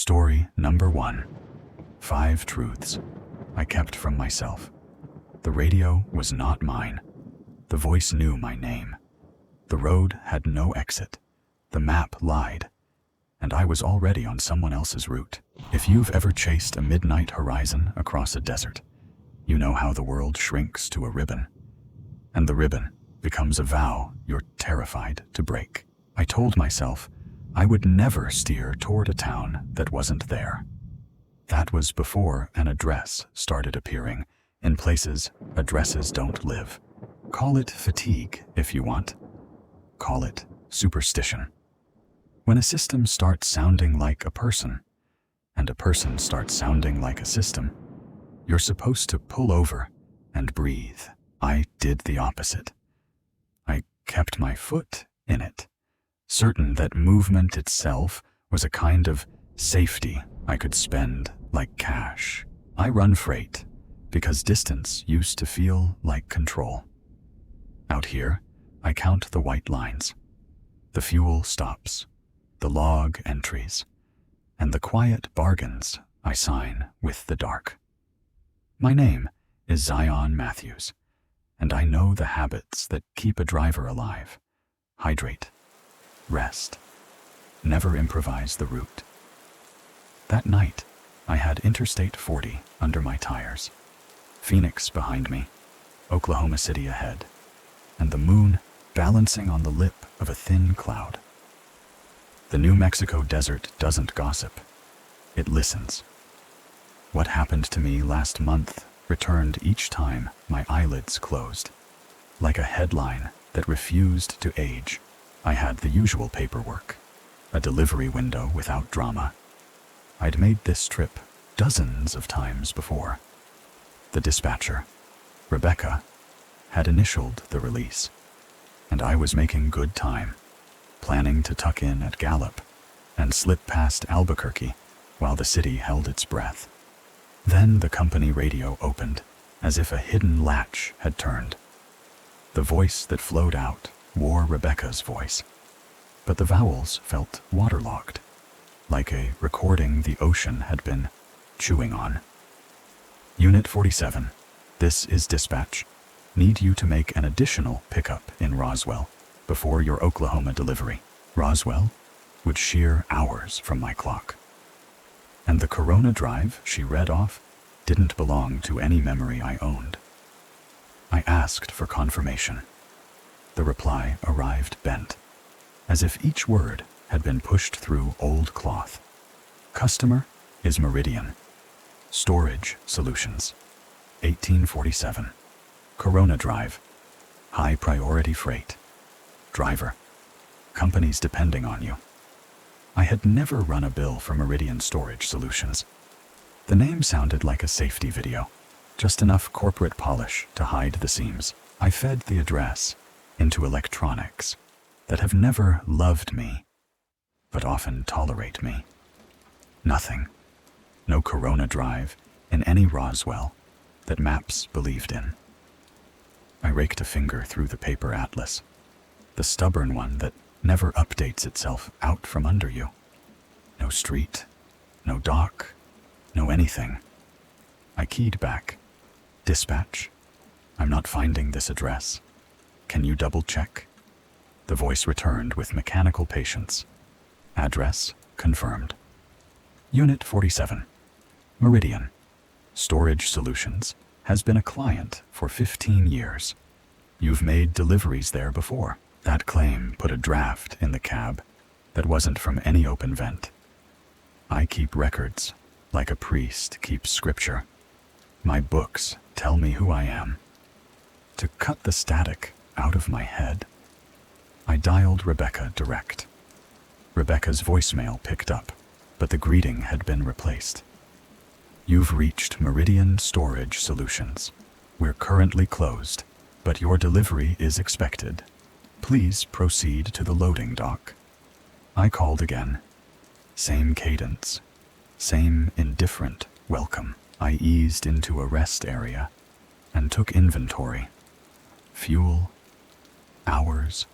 Story number 1. 5 truths I kept from myself. The radio was not mine. The voice knew my name. The road had no exit. The map lied. And I was already on someone else's route. If you've ever chased a midnight horizon across a desert, you know how the world shrinks to a ribbon. And the ribbon becomes a vow you're terrified to break. I told myself I would never steer toward a town that wasn't there. That was before an address started appearing in places addresses don't live. Call it fatigue if you want. Call it superstition. When a system starts sounding like a person, and a person starts sounding like a system, you're supposed to pull over and breathe. I did the opposite. I kept my foot in it, certain that movement itself was a kind of safety I could spend like cash. I run freight because distance used to feel like control. Out here, I count the white lines, the fuel stops, the log entries, and the quiet bargains I sign with the dark. My name is Zion Matthews, and I know the habits that keep a driver alive. Hydrate, rest, never improvise the route. That night, I had Interstate 40 under my tires, Phoenix behind me, Oklahoma City ahead, and the moon balancing on the lip of a thin cloud. The New Mexico desert doesn't gossip, it listens. What happened to me last month returned each time my eyelids closed, like a headline that refused to age. I had the usual paperwork, a delivery window without drama. I'd made this trip dozens of times before. The dispatcher, Rebecca, had initialed the release, and I was making good time, planning to tuck in at Gallup and slip past Albuquerque while the city held its breath. Then the company radio opened, as if a hidden latch had turned. The voice that flowed out wore Rebecca's voice, but the vowels felt waterlogged, like a recording the ocean had been chewing on. Unit 47, this is dispatch. Need you to make an additional pickup in Roswell before your Oklahoma delivery. Roswell would shear hours from my clock. And the Corona drive she read off didn't belong to any memory I owned. I asked for confirmation. The reply arrived bent, as if each word had been pushed through old cloth. Customer is Meridian. Storage Solutions. 1847. Corona Drive. High priority freight. Driver. Companies depending on you. I had never run a bill for Meridian Storage Solutions. The name sounded like a safety video, just enough corporate polish to hide the seams. I fed the address into electronics that have never loved me, but often tolerate me. Nothing. No Corona Drive in any Roswell that maps believed in. I raked a finger through the paper atlas, the stubborn one that never updates itself out from under you. No street, no dock, no anything. I keyed back. Dispatch, I'm not finding this address. Can you double check? The voice returned with mechanical patience. Address confirmed. Unit 47. Meridian. Storage Solutions has been a client for 15 years. You've made deliveries there before. That claim put a draft in the cab that wasn't from any open vent. I keep records like a priest keeps scripture. My books tell me who I am. To cut the static out of my head, I dialed Rebecca direct. Rebecca's voicemail picked up, but the greeting had been replaced. You've reached Meridian Storage Solutions. We're currently closed, but your delivery is expected. Please proceed to the loading dock. I called again. Same cadence, same indifferent welcome. I eased into a rest area and took inventory. Fuel, hours,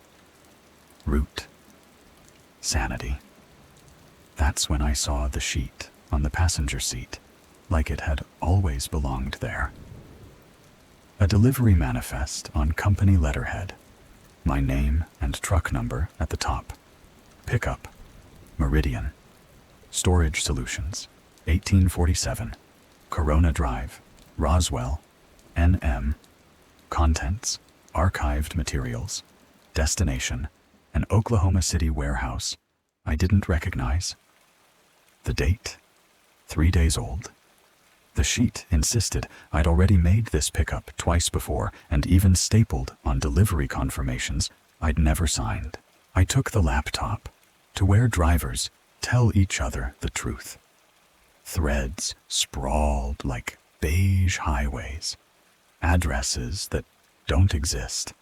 route, sanity. That's when I saw the sheet on the passenger seat, like it had always belonged there. A delivery manifest on company letterhead, my name and truck number at the top. Pickup, Meridian. Storage Solutions, 1847, Corona Drive, Roswell, NM. Contents, archived materials. Destination, an Oklahoma City warehouse I didn't recognize. The date, 3 days old. The sheet insisted I'd already made this pickup twice before and even stapled on delivery confirmations I'd never signed. I took the laptop to where drivers tell each other the truth. Threads sprawled like beige highways, addresses that don't exist,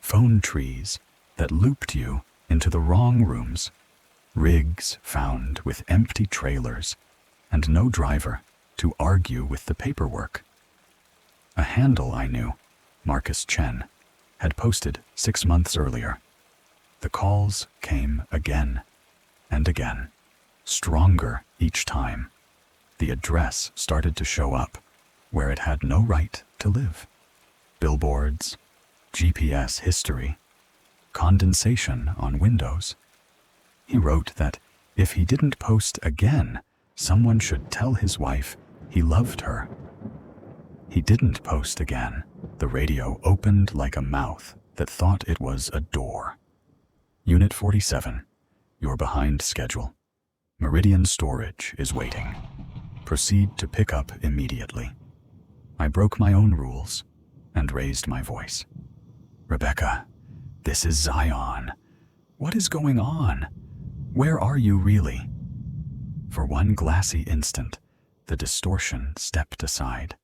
phone trees that looped you into the wrong rooms, rigs found with empty trailers, and no driver to argue with the paperwork. A handle I knew, Marcus Chen, had posted 6 months earlier. The calls came again and again, stronger each time. The address started to show up where it had no right to live. Billboards, GPS history, condensation on windows. He wrote that if he didn't post again, someone should tell his wife he loved her. He didn't post again. The radio opened like a mouth that thought it was a door. Unit 47, you're behind schedule. Meridian storage is waiting. Proceed to pick up immediately. I broke my own rules and raised my voice. Rebecca, this is Zion. What is going on? Where are you really? For one glassy instant, the distortion stepped aside,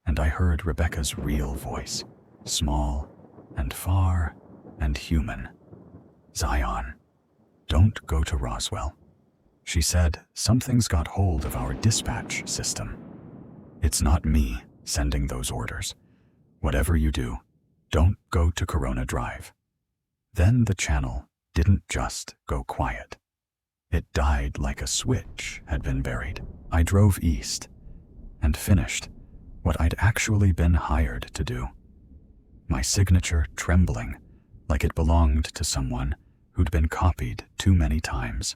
and I heard Rebecca's real voice, small and far and human. Zion, don't go to Roswell. She said, something's got hold of our dispatch system. It's not me sending those orders. Whatever you do, don't go to Corona Drive. Then the channel didn't just go quiet. It died like a switch had been buried. I drove east and finished what I'd actually been hired to do. My signature trembling like it belonged to someone who'd been copied too many times.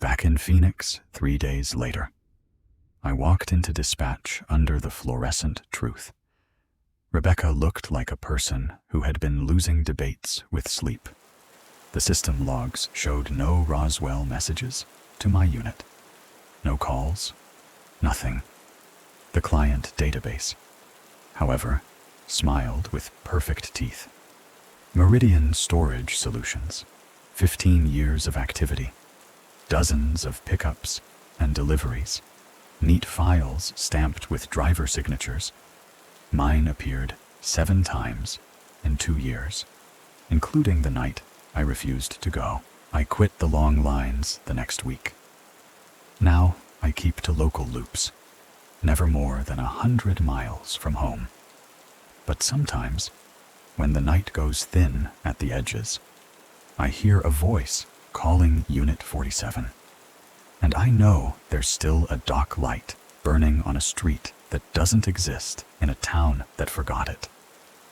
Back in Phoenix 3 days later, I walked into dispatch under the fluorescent truth. Rebecca looked like a person who had been losing debates with sleep. The system logs showed no Roswell messages to my unit. No calls, nothing. The client database, however, smiled with perfect teeth. Meridian Storage Solutions, 15 years of activity, dozens of pickups and deliveries, neat files stamped with driver signatures. Mine appeared 7 times in 2 years, including the night I refused to go. I quit the long lines the next week. Now I keep to local loops, never more than 100 miles from home. But sometimes, when the night goes thin at the edges, I hear a voice calling Unit 47. And I know there's still a dock light burning on a street that doesn't exist in a town that forgot it,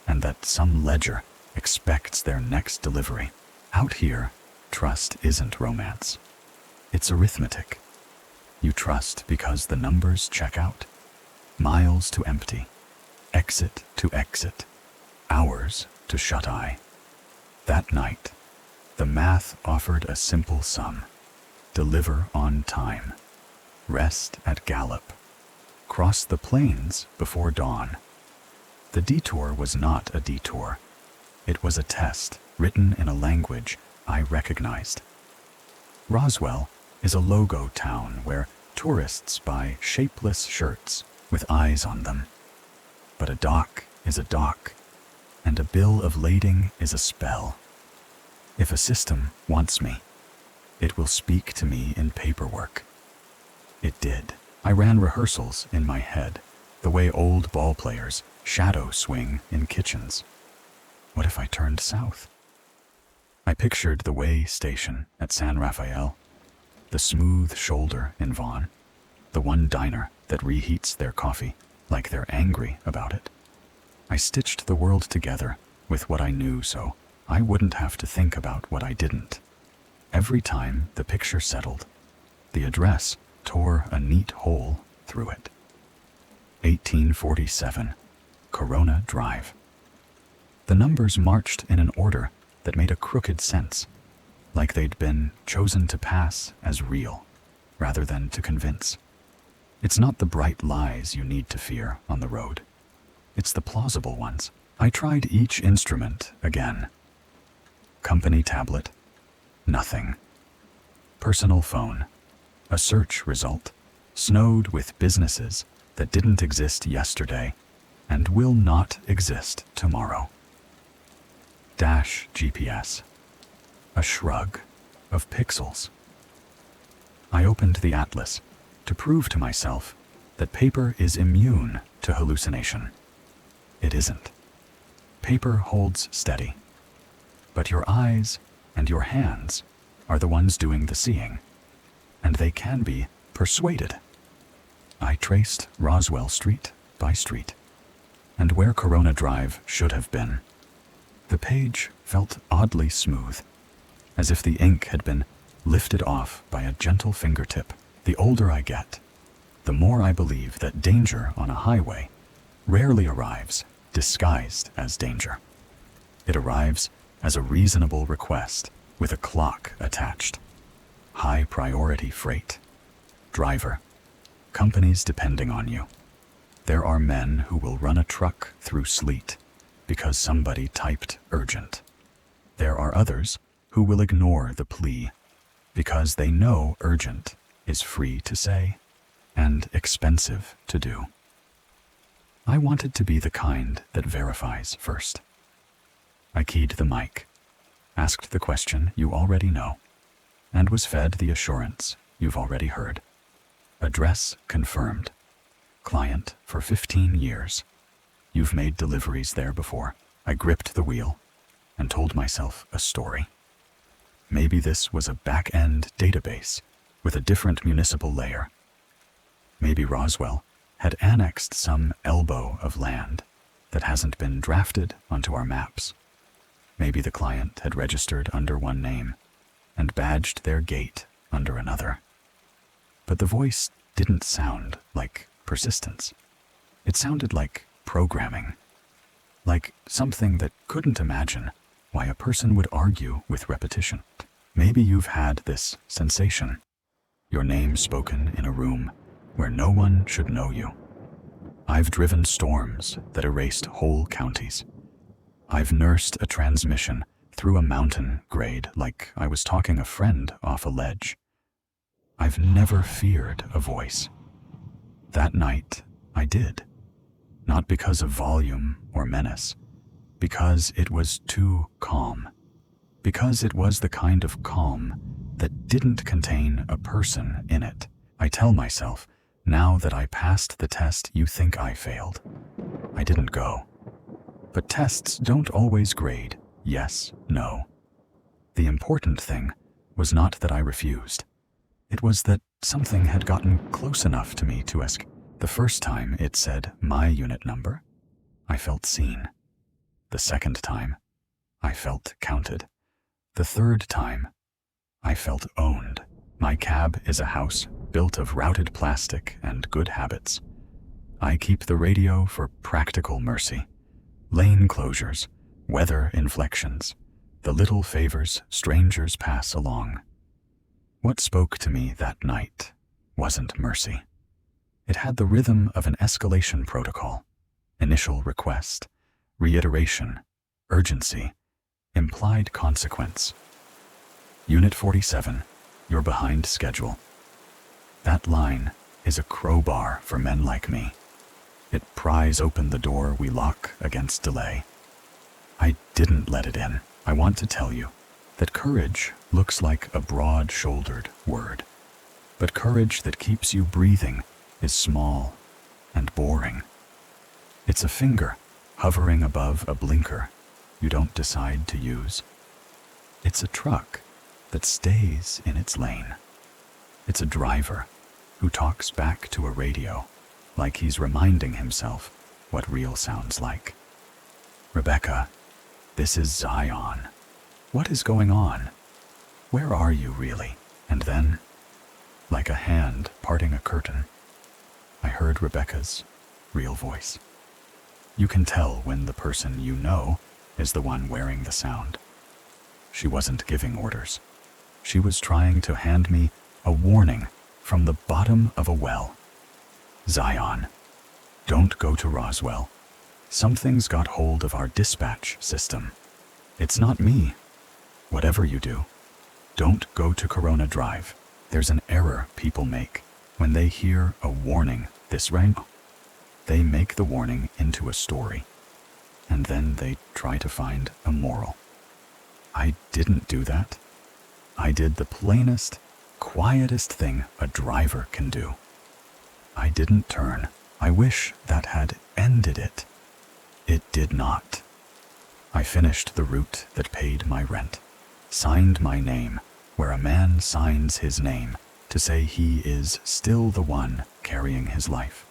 and that some ledger expects their next delivery. Out here, trust isn't romance. It's arithmetic. You trust because the numbers check out. Miles to empty, exit to exit, hours to shut eye. That night, the math offered a simple sum. Deliver on time. Rest at Gallup. Cross the plains before dawn. The detour was not a detour. It was a test written in a language I recognized. Roswell is a logo town where tourists buy shapeless shirts with eyes on them. But a dock is a dock, and a bill of lading is a spell. If a system wants me, it will speak to me in paperwork. It did. I ran rehearsals in my head, the way old ball players shadow swing in kitchens. What if I turned south? I pictured the way station at San Rafael, the smooth shoulder in Vaughn, the one diner that reheats their coffee like they're angry about it. I stitched the world together with what I knew so I wouldn't have to think about what I didn't. Every time the picture settled, the address tore a neat hole through it. 1847, Corona Drive. The numbers marched in an order that made a crooked sense, like they'd been chosen to pass as real, rather than to convince. It's not the bright lies you need to fear on the road. It's the plausible ones. I tried each instrument again. Company tablet, nothing. Personal phone, a search result, snowed with businesses that didn't exist yesterday and will not exist tomorrow. Dash GPS, a shrug of pixels. I opened the atlas to prove to myself that paper is immune to hallucination. It isn't. Paper holds steady, but your eyes and your hands are the ones doing the seeing, and they can be persuaded. I traced Roswell street by street, and where Corona Drive should have been. The page felt oddly smooth, as if the ink had been lifted off by a gentle fingertip. The older I get, the more I believe that danger on a highway rarely arrives disguised as danger. It arrives as a reasonable request with a clock attached. High priority freight. Driver. Companies depending on you. There are men who will run a truck through sleet because somebody typed urgent. There are others who will ignore the plea because they know urgent is free to say and expensive to do. I wanted to be the kind that verifies first. I keyed the mic, asked the question you already know, and was fed the assurance you've already heard. Address confirmed. Client for 15 years. You've made deliveries there before. I gripped the wheel and told myself a story. Maybe this was a back-end database with a different municipal layer. Maybe Roswell had annexed some elbow of land that hasn't been drafted onto our maps. Maybe the client had registered under one name and badged their gate under another. But the voice didn't sound like persistence. It sounded like programming, like something that couldn't imagine why a person would argue with repetition. Maybe you've had this sensation. Your name spoken in a room where no one should know you. I've driven storms that erased whole counties. I've nursed a transmission through a mountain grade like I was talking a friend off a ledge. I've never feared a voice. That night, I did. Not because of volume or menace, because it was too calm. Because it was the kind of calm that didn't contain a person in it. I tell myself, now that I passed the test you think I failed. I didn't go. But tests don't always grade yes, no. The important thing was not that I refused. It was that something had gotten close enough to me to ask. The first time it said my unit number, I felt seen. The second time, I felt counted. The third time, I felt owned. My cab is a house built of routed plastic and good habits. I keep the radio for practical mercy. Lane closures, weather inflections, the little favors strangers pass along. What spoke to me that night wasn't mercy. It had the rhythm of an escalation protocol. Initial request, reiteration, urgency, implied consequence. Unit 47, you're behind schedule. That line is a crowbar for men like me. It pries open the door we lock against delay. I didn't let it in. I want to tell you that courage looks like a broad-shouldered word. But courage that keeps you breathing is small and boring. It's a finger hovering above a blinker you don't decide to use. It's a truck that stays in its lane. It's a driver who talks back to a radio like he's reminding himself what real sounds like. Rebecca, this is Zion. What is going on? Where are you really? And then, like a hand parting a curtain, I heard Rebecca's real voice. You can tell when the person you know is the one wearing the sound. She wasn't giving orders. She was trying to hand me a warning from the bottom of a well. Zion, don't go to Roswell. Something's got hold of our dispatch system. It's not me. Whatever you do, don't go to Corona Drive. There's an error people make when they hear a warning this ring. They make the warning into a story, and then they try to find a moral. I didn't do that. I did the plainest, quietest thing a driver can do. I didn't turn. I wish that had ended it. It did not. I finished the route that paid my rent, signed my name where a man signs his name to say he is still the one carrying his life.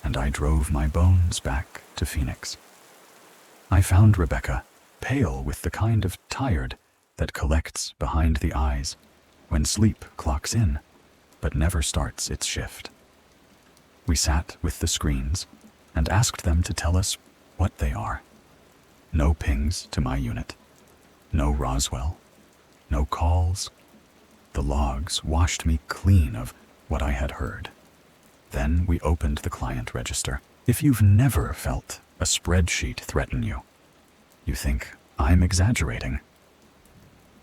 And I drove my bones back to Phoenix. I found Rebecca, pale with the kind of tired that collects behind the eyes when sleep clocks in, but never starts its shift. We sat with the screens and asked them to tell us what they are. No pings to my unit. No Roswell. No calls. The logs washed me clean of what I had heard. Then we opened the client register. If you've never felt a spreadsheet threaten you, you think I'm exaggerating.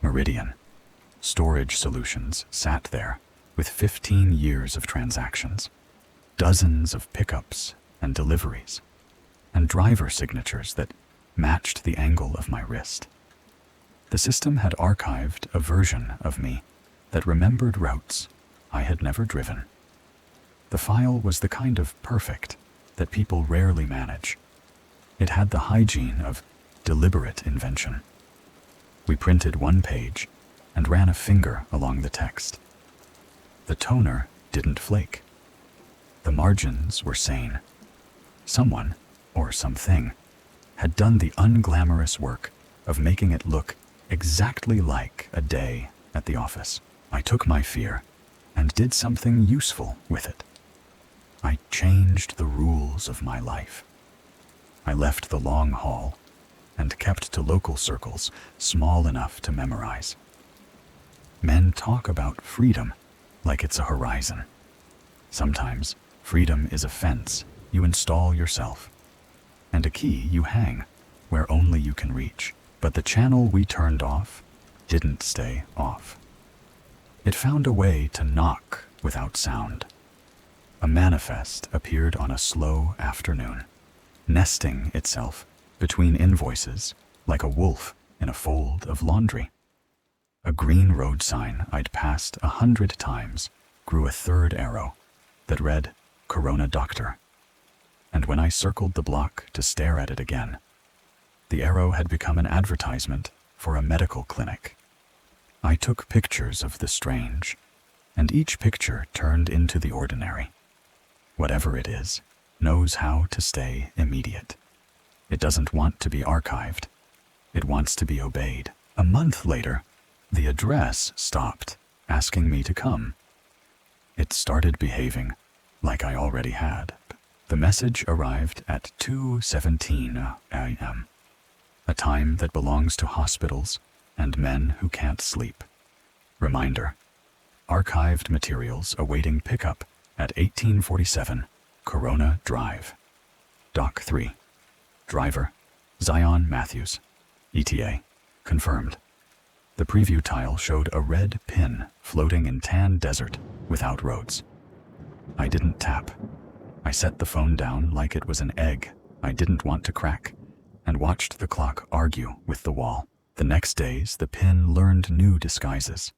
Meridian Storage Solutions sat there with 15 years of transactions, dozens of pickups and deliveries, and driver signatures that matched the angle of my wrist. The system had archived a version of me that remembered routes I had never driven. The file was the kind of perfect that people rarely manage. It had the hygiene of deliberate invention. We printed one page and ran a finger along the text. The toner didn't flake. The margins were sane. Someone, or something, had done the unglamorous work of making it look exactly like a day at the office. I took my fear and did something useful with it. I changed the rules of my life. I left the long haul and kept to local circles small enough to memorize. Men talk about freedom like it's a horizon. Sometimes freedom is a fence you install yourself, and a key you hang where only you can reach. But the channel we turned off didn't stay off. It found a way to knock without sound. A manifest appeared on a slow afternoon, nesting itself between invoices like a wolf in a fold of laundry. A green road sign I'd passed 100 times grew a third arrow that read Corona Doctor. And when I circled the block to stare at it again, the arrow had become an advertisement for a medical clinic. I took pictures of the strange, and each picture turned into the ordinary. Whatever it is, knows how to stay immediate. It doesn't want to be archived. It wants to be obeyed. A month later, the address stopped asking me to come. It started behaving like I already had. The message arrived at 2:17 a.m., a time that belongs to hospitals and men who can't sleep. Reminder: archived materials awaiting pickup at 1847 Corona Drive. Dock 3. Driver: Zion Matthews. ETA: confirmed. The preview tile showed a red pin floating in tan desert without roads. I didn't tap. I set the phone down like it was an egg I didn't want to crack, and watched the clock argue with the wall. The next days, the pin learned new disguises.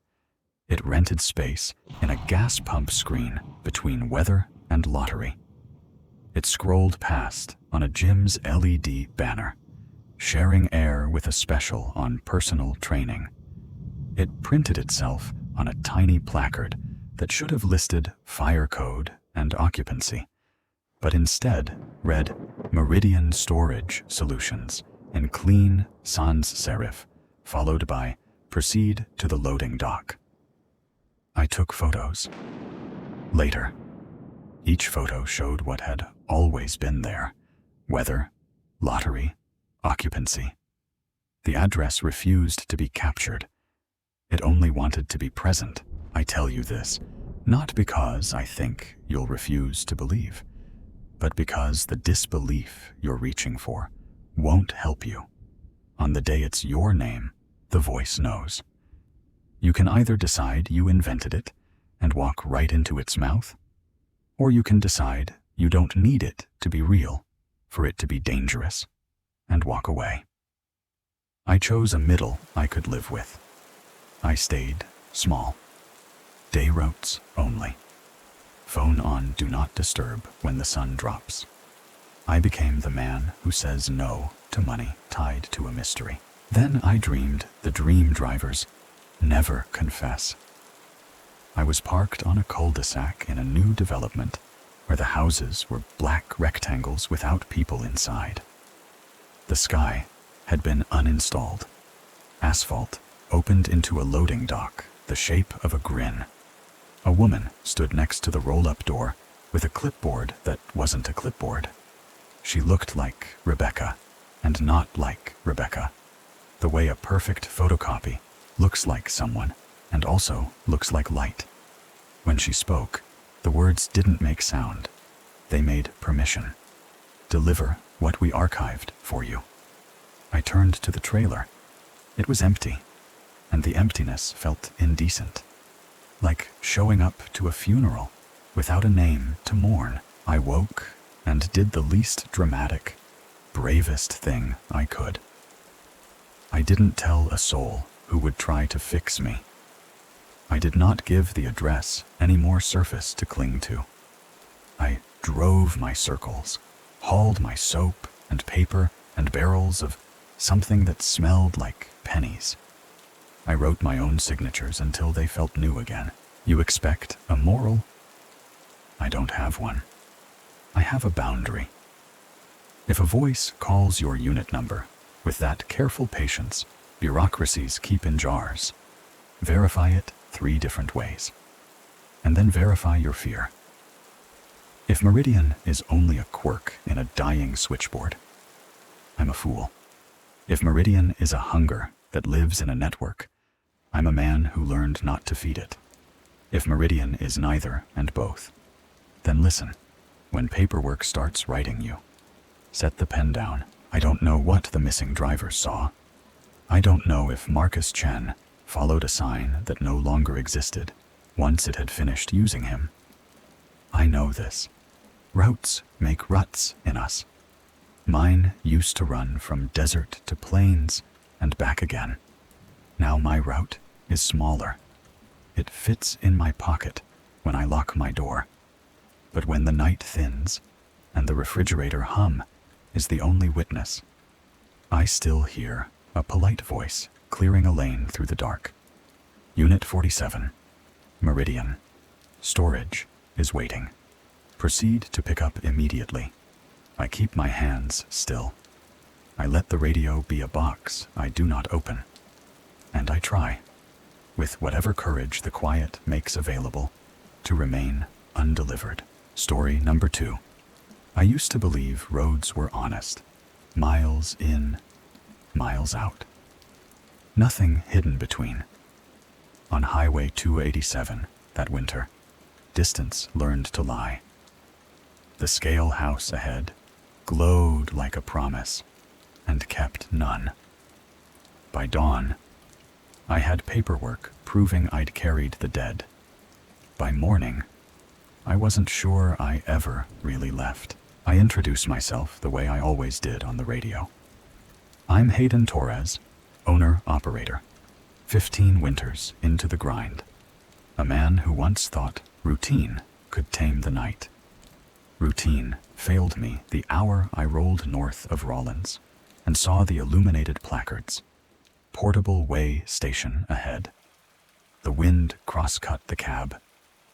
It rented space in a gas pump screen between weather and lottery. It scrolled past on a gym's LED banner, sharing air with a special on personal training. It printed itself on a tiny placard that should have listed fire code and occupancy, but instead read Meridian Storage Solutions in clean sans serif, followed by proceed to the loading dock. I took photos. Later, each photo showed what had always been there: weather, lottery, occupancy. The address refused to be captured. It only wanted to be present. I tell you this, not because I think you'll refuse to believe, but because the disbelief you're reaching for won't help you. On the day it's your name, the voice knows. You can either decide you invented it and walk right into its mouth, or you can decide you don't need it to be real, for it to be dangerous, and walk away. I chose a middle I could live with. I stayed small. Day routes only. Phone on do not disturb when the sun drops. I became the man who says no to money tied to a mystery. Then I dreamed the dream drivers never confess. I was parked on a cul-de-sac in a new development where the houses were black rectangles without people inside. The sky had been uninstalled. Asphalt opened into a loading dock, the shape of a grin. A woman stood next to the roll-up door with a clipboard that wasn't a clipboard. She looked like Rebecca, and not like Rebecca. The way a perfect photocopy looks like someone, and also looks like light. When she spoke, the words didn't make sound. They made permission. Deliver what we archived for you. I turned to the trailer. It was empty, and the emptiness felt indecent. Like showing up to a funeral without a name to mourn. I woke and did the least dramatic, bravest thing I could. I didn't tell a soul who would try to fix me. I did not give the address any more surface to cling to. I drove my circles, hauled my soap and paper and barrels of something that smelled like pennies. I wrote my own signatures until they felt new again. You expect a moral? I don't have one. I have a boundary. If a voice calls your unit number with that careful patience bureaucracies keep in jars, verify it 3 different ways, and then verify your fear. If Meridian is only a quirk in a dying switchboard, I'm a fool. If Meridian is a hunger that lives in a network, I'm a man who learned not to feed it. If Meridian is neither and both, then listen. When paperwork starts writing you, set the pen down. I don't know what the missing driver saw. I don't know if Marcus Chen followed a sign that no longer existed once it had finished using him. I know this. Routes make ruts in us. Mine used to run from desert to plains and back again. Now my route is smaller. It fits in my pocket when I lock my door. But when the night thins and the refrigerator hum is the only witness, I still hear a polite voice clearing a lane through the dark. Unit 47, Meridian. Storage is waiting. Proceed to pick up immediately. I keep my hands still. I let the radio be a box I do not open. And I try, with whatever courage the quiet makes available, to remain undelivered. Story number 2. I used to believe roads were honest. Miles in, miles out. Nothing hidden between. On Highway 287 that winter, distance learned to lie. The scale house ahead glowed like a promise and kept none. By dawn, I had paperwork proving I'd carried the dead. By morning, I wasn't sure I ever really left. I introduced myself the way I always did on the radio. I'm Hayden Torres, owner-operator, 15 winters into the grind. A man who once thought routine could tame the night. Routine failed me the hour I rolled north of Rollins and saw the illuminated placards. Portable way station ahead. The wind cross-cut the cab.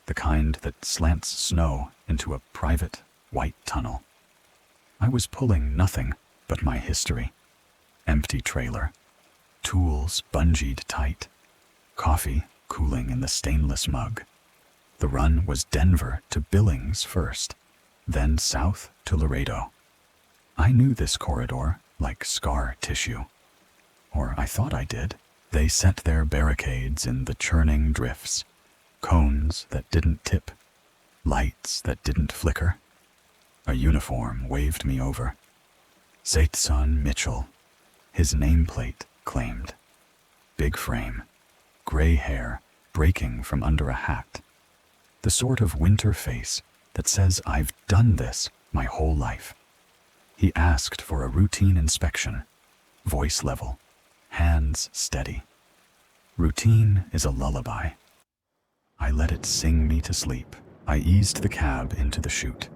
the kind that slants snow into a private, white tunnel. I was pulling nothing but my history. Empty trailer, tools bungeed tight, coffee cooling in the stainless mug. The run was Denver to Billings first, then south to Laredo. I knew this corridor like scar tissue. Or I thought I did. They set their barricades in the churning drifts, cones that didn't tip, lights that didn't flicker. A uniform waved me over. Sateson Mitchell, his nameplate claimed. Big frame, gray hair breaking from under a hat. The sort of winter face that says I've done this my whole life. He asked for a routine inspection, voice level, hands steady. Routine is a lullaby. I let it sing me to sleep. I eased the cab into the chute,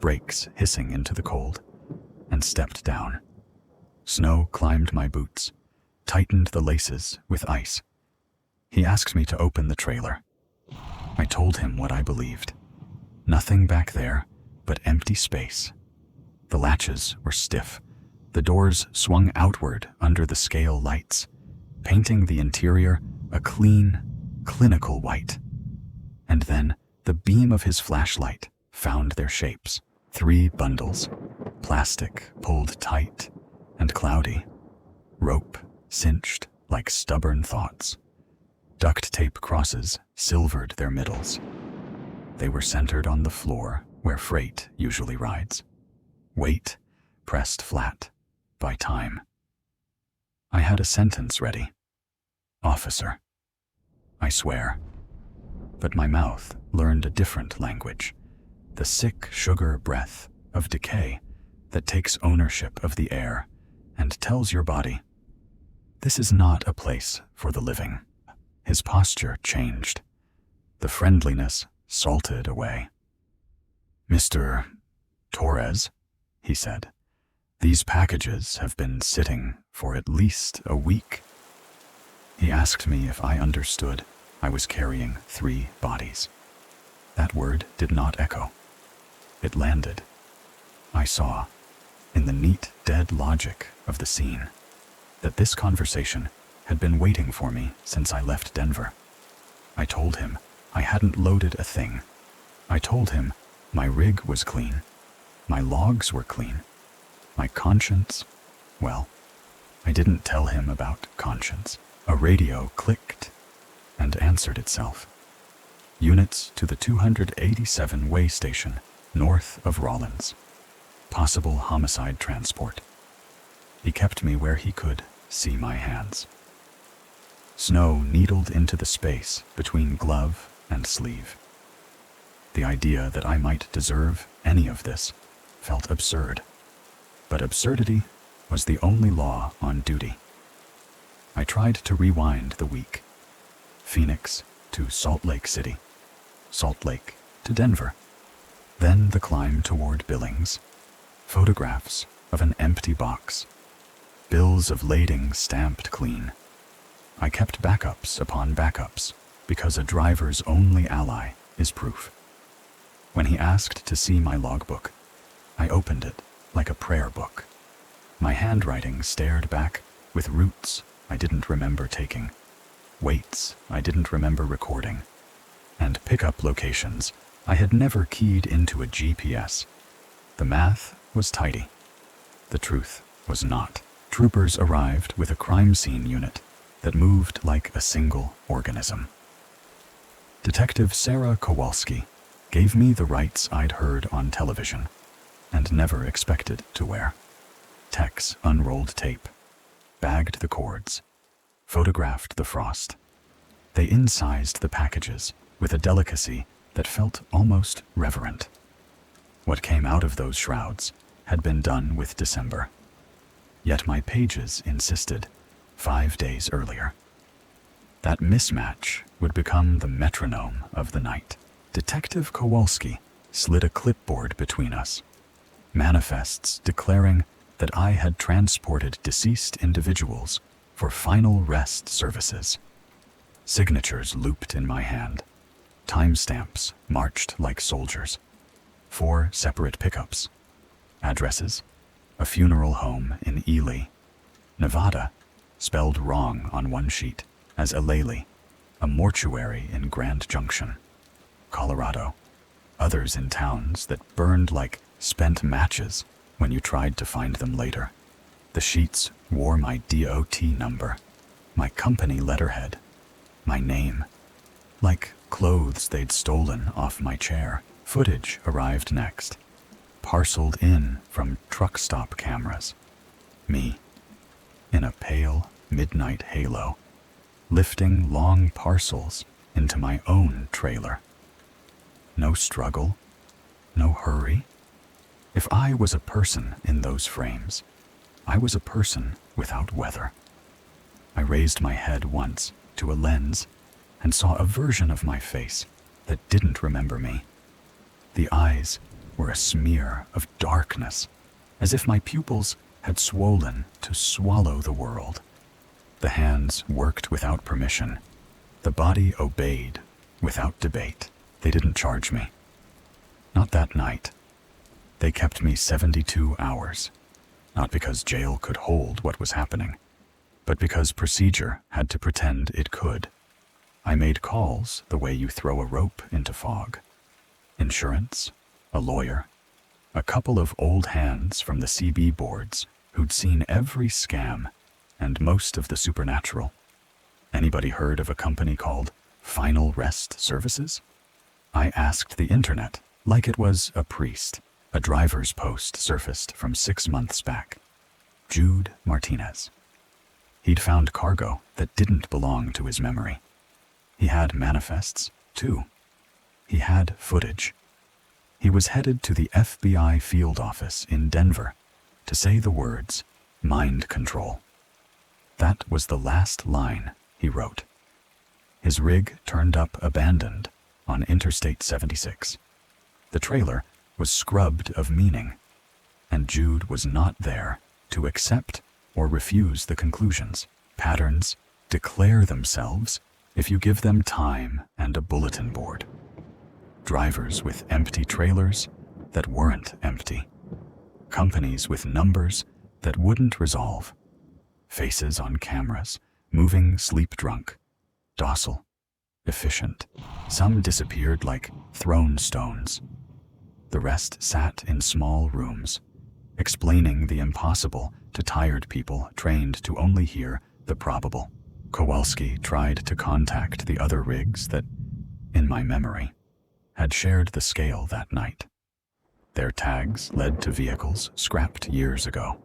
brakes hissing into the cold, and stepped down. Snow climbed my boots, tightened the laces with ice. He asked me to open the trailer. I told him what I believed. Nothing back there but empty space. The latches were stiff. The doors swung outward under the scale lights, painting the interior a clean, clinical white. And then the beam of his flashlight found their shapes. 3 bundles, plastic pulled tight and cloudy, rope cinched like stubborn thoughts. Duct tape crosses silvered their middles. They were centered on the floor where freight usually rides. Weight pressed flat by time. I had a sentence ready. Officer. I swear. But my mouth learned a different language. The sick sugar breath of decay that takes ownership of the air and tells your body, this is not a place for the living. His posture changed. The friendliness salted away. Mr. Torres, he said, these packages have been sitting for at least a week. He asked me if I understood I was carrying 3 bodies. That word did not echo. It landed. I saw, in the neat, dead logic of the scene, that this conversation had been waiting for me since I left Denver. I told him I hadn't loaded a thing. I told him my rig was clean, my logs were clean, my conscience, well, I didn't tell him about conscience. A radio clicked and answered itself. Units to the 287 way station north of Rollins. Possible homicide transport. He kept me where he could see my hands. Snow needled into the space between glove and sleeve. The idea that I might deserve any of this felt absurd, but absurdity was the only law on duty. I tried to rewind the week. Phoenix to Salt Lake City, Salt Lake to Denver, then the climb toward Billings, photographs of an empty box, bills of lading stamped clean. I kept backups upon backups because a driver's only ally is proof. When he asked to see my logbook, I opened it like a prayer book. My handwriting stared back with routes I didn't remember taking, weights I didn't remember recording, and pickup locations I had never keyed into a GPS. The math was tidy. The truth was not. Troopers arrived with a crime scene unit that moved like a single organism. Detective Sarah Kowalski gave me the rights I'd heard on television and never expected to wear. Tex unrolled tape, bagged the cords, photographed the frost. They incised the packages with a delicacy that felt almost reverent. What came out of those shrouds had been done with December. Yet my pages insisted 5 days earlier. That mismatch would become the metronome of the night. Detective Kowalski slid a clipboard between us, manifests declaring that I had transported deceased individuals for final rest services. Signatures looped in my hand. Timestamps marched like soldiers. 4 separate pickups. Addresses: a funeral home in Ely, Nevada, spelled wrong on one sheet as Elaley, a mortuary in Grand Junction, Colorado, others in towns that burned like spent matches when you tried to find them later. The sheets wore my DOT number, my company letterhead, my name, like clothes they'd stolen off my chair. Footage arrived next, parceled in from truck stop cameras. Me, in a pale midnight halo, lifting long parcels into my own trailer. No struggle, no hurry. If I was a person in those frames, I was a person without weather. I raised my head once to a lens and saw a version of my face that didn't remember me. The eyes were a smear of darkness, as if my pupils had swollen to swallow the world. The hands worked without permission. The body obeyed without debate. They didn't charge me. Not that night. They kept me 72 hours, not because jail could hold what was happening, but because procedure had to pretend it could. I made calls the way you throw a rope into fog. Insurance, a lawyer, a couple of old hands from the CB boards who'd seen every scam and most of the supernatural. Anybody heard of a company called Final Rest Services? I asked the internet like it was a priest. A driver's post surfaced from 6 months back. Jude Martinez. He'd found cargo that didn't belong to his memory. He had manifests, too. He had footage. He was headed to the FBI field office in Denver to say the words, "mind control." That was the last line he wrote. His rig turned up abandoned on Interstate 76. The trailer was scrubbed of meaning, and Jude was not there to accept or refuse the conclusions. Patterns declare themselves if you give them time and a bulletin board. Drivers with empty trailers that weren't empty. Companies with numbers that wouldn't resolve. Faces on cameras, moving sleep-drunk, docile, efficient. Some disappeared like thrown stones. The rest sat in small rooms, explaining the impossible to tired people trained to only hear the probable. Kowalski tried to contact the other rigs that, in my memory, had shared the scale that night. Their tags led to vehicles scrapped years ago.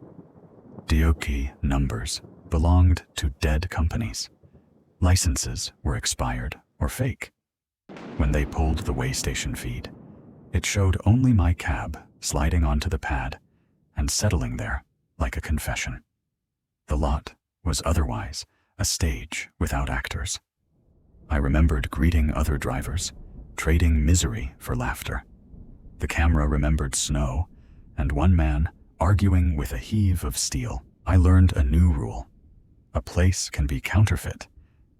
DOT numbers belonged to dead companies. Licenses were expired or fake. When they pulled the Waystation feed, it showed only my cab sliding onto the pad and settling there like a confession. The lot was otherwise a stage without actors. I remembered greeting other drivers, trading misery for laughter. The camera remembered snow, and one man arguing with a heave of steel. I learned a new rule. A place can be counterfeit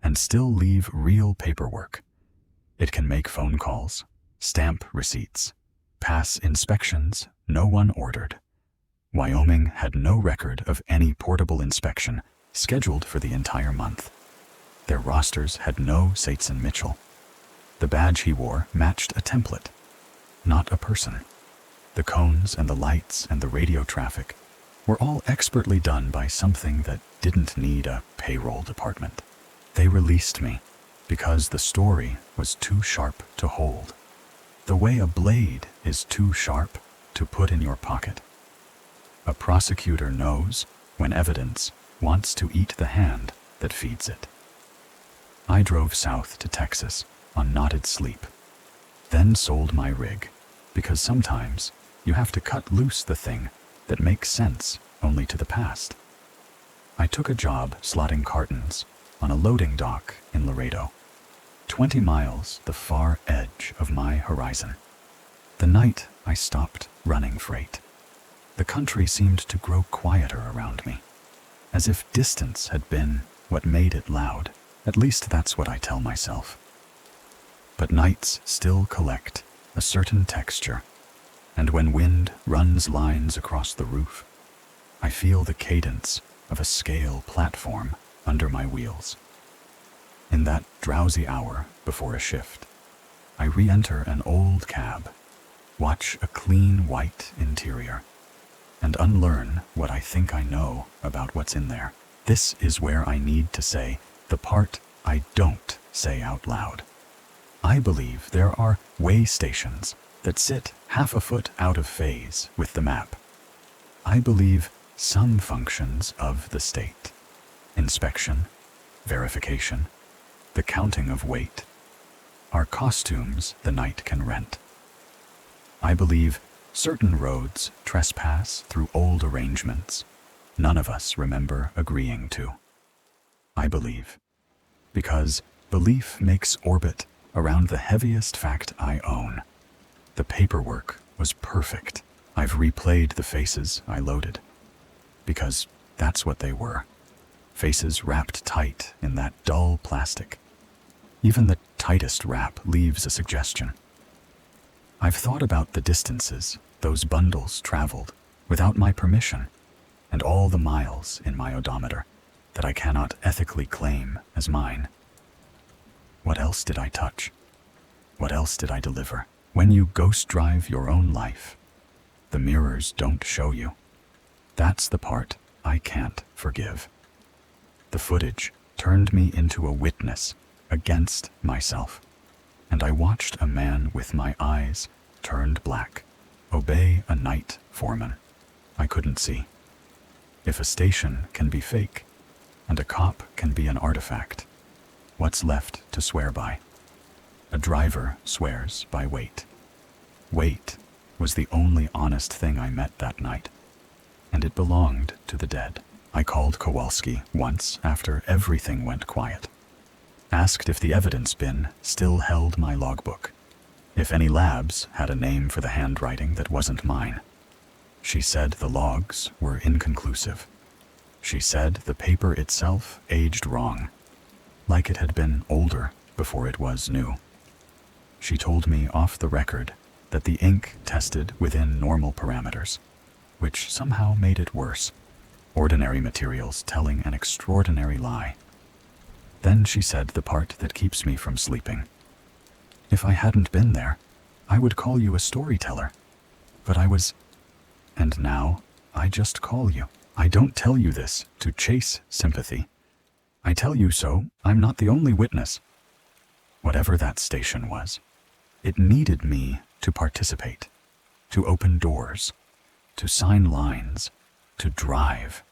and still leave real paperwork. It can make phone calls, stamp receipts, pass inspections no one ordered. Wyoming had no record of any portable inspection scheduled for the entire month. Their rosters had no Sateson Mitchell. The badge he wore matched a template, not a person. The cones and the lights and the radio traffic were all expertly done by something that didn't need a payroll department. They released me because the story was too sharp to hold, the way a blade is too sharp to put in your pocket. A prosecutor knows when evidence wants to eat the hand that feeds it. I drove south to Texas on knotted sleep, then sold my rig, because sometimes you have to cut loose the thing that makes sense only to the past. I took a job slotting cartons on a loading dock in Laredo, 20 miles the far edge of my horizon. The night I stopped running freight, the country seemed to grow quieter around me, as if distance had been what made it loud. At least that's what I tell myself. But nights still collect a certain texture, and when wind runs lines across the roof, I feel the cadence of a scale platform under my wheels. In that drowsy hour before a shift, I re-enter an old cab, watch a clean white interior, and unlearn what I think I know about what's in there. This is where I need to say the part I don't say out loud. I believe there are way stations that sit half a foot out of phase with the map. I believe some functions of the state, inspection, verification, the counting of weight, are costumes the night can rent. I believe certain roads trespass through old arrangements none of us remember agreeing to. I believe, because belief makes orbit around the heaviest fact I own. The paperwork was perfect. I've replayed the faces I loaded, because that's what they were. Faces wrapped tight in that dull plastic. Even the tightest wrap leaves a suggestion. I've thought about the distances those bundles traveled without my permission, and all the miles in my odometer that I cannot ethically claim as mine. What else did I touch? What else did I deliver? When you ghost drive your own life, the mirrors don't show you. That's the part I can't forgive. The footage turned me into a witness against myself, and I watched a man with my eyes turned black obey a night foreman I couldn't see. If a station can be fake, and a cop can be an artifact, what's left to swear by? A driver swears by weight. Weight was the only honest thing I met that night, and it belonged to the dead. I called Kowalski once after everything went quiet. Asked if the evidence bin still held my logbook, if any labs had a name for the handwriting that wasn't mine. She said the logs were inconclusive. She said the paper itself aged wrong, like it had been older before it was new. She told me off the record that the ink tested within normal parameters, which somehow made it worse. Ordinary materials telling an extraordinary lie. Then she said the part that keeps me from sleeping. If I hadn't been there, I would call you a storyteller. But I was... And now, I just call you. I don't tell you this to chase sympathy. I tell you so I'm not the only witness. Whatever that station was, it needed me to participate, to open doors, to sign lines, to drive.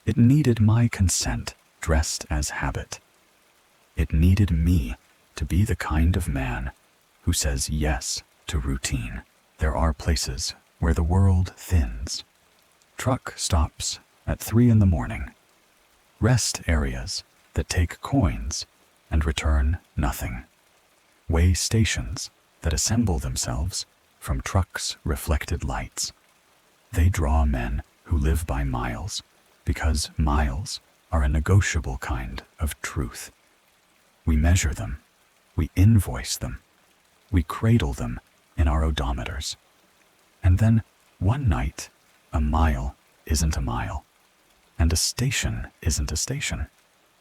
It needed my consent dressed as habit. It needed me to be the kind of man who says yes to routine. There are places where the world thins. Truck stops at 3 a.m. Rest areas that take coins and return nothing. Way stations that assemble themselves from trucks' reflected lights. They draw men who live by miles, because miles are a negotiable kind of truth. We measure them, we invoice them, we cradle them in our odometers. And then, one night, a mile isn't a mile, and a station isn't a station,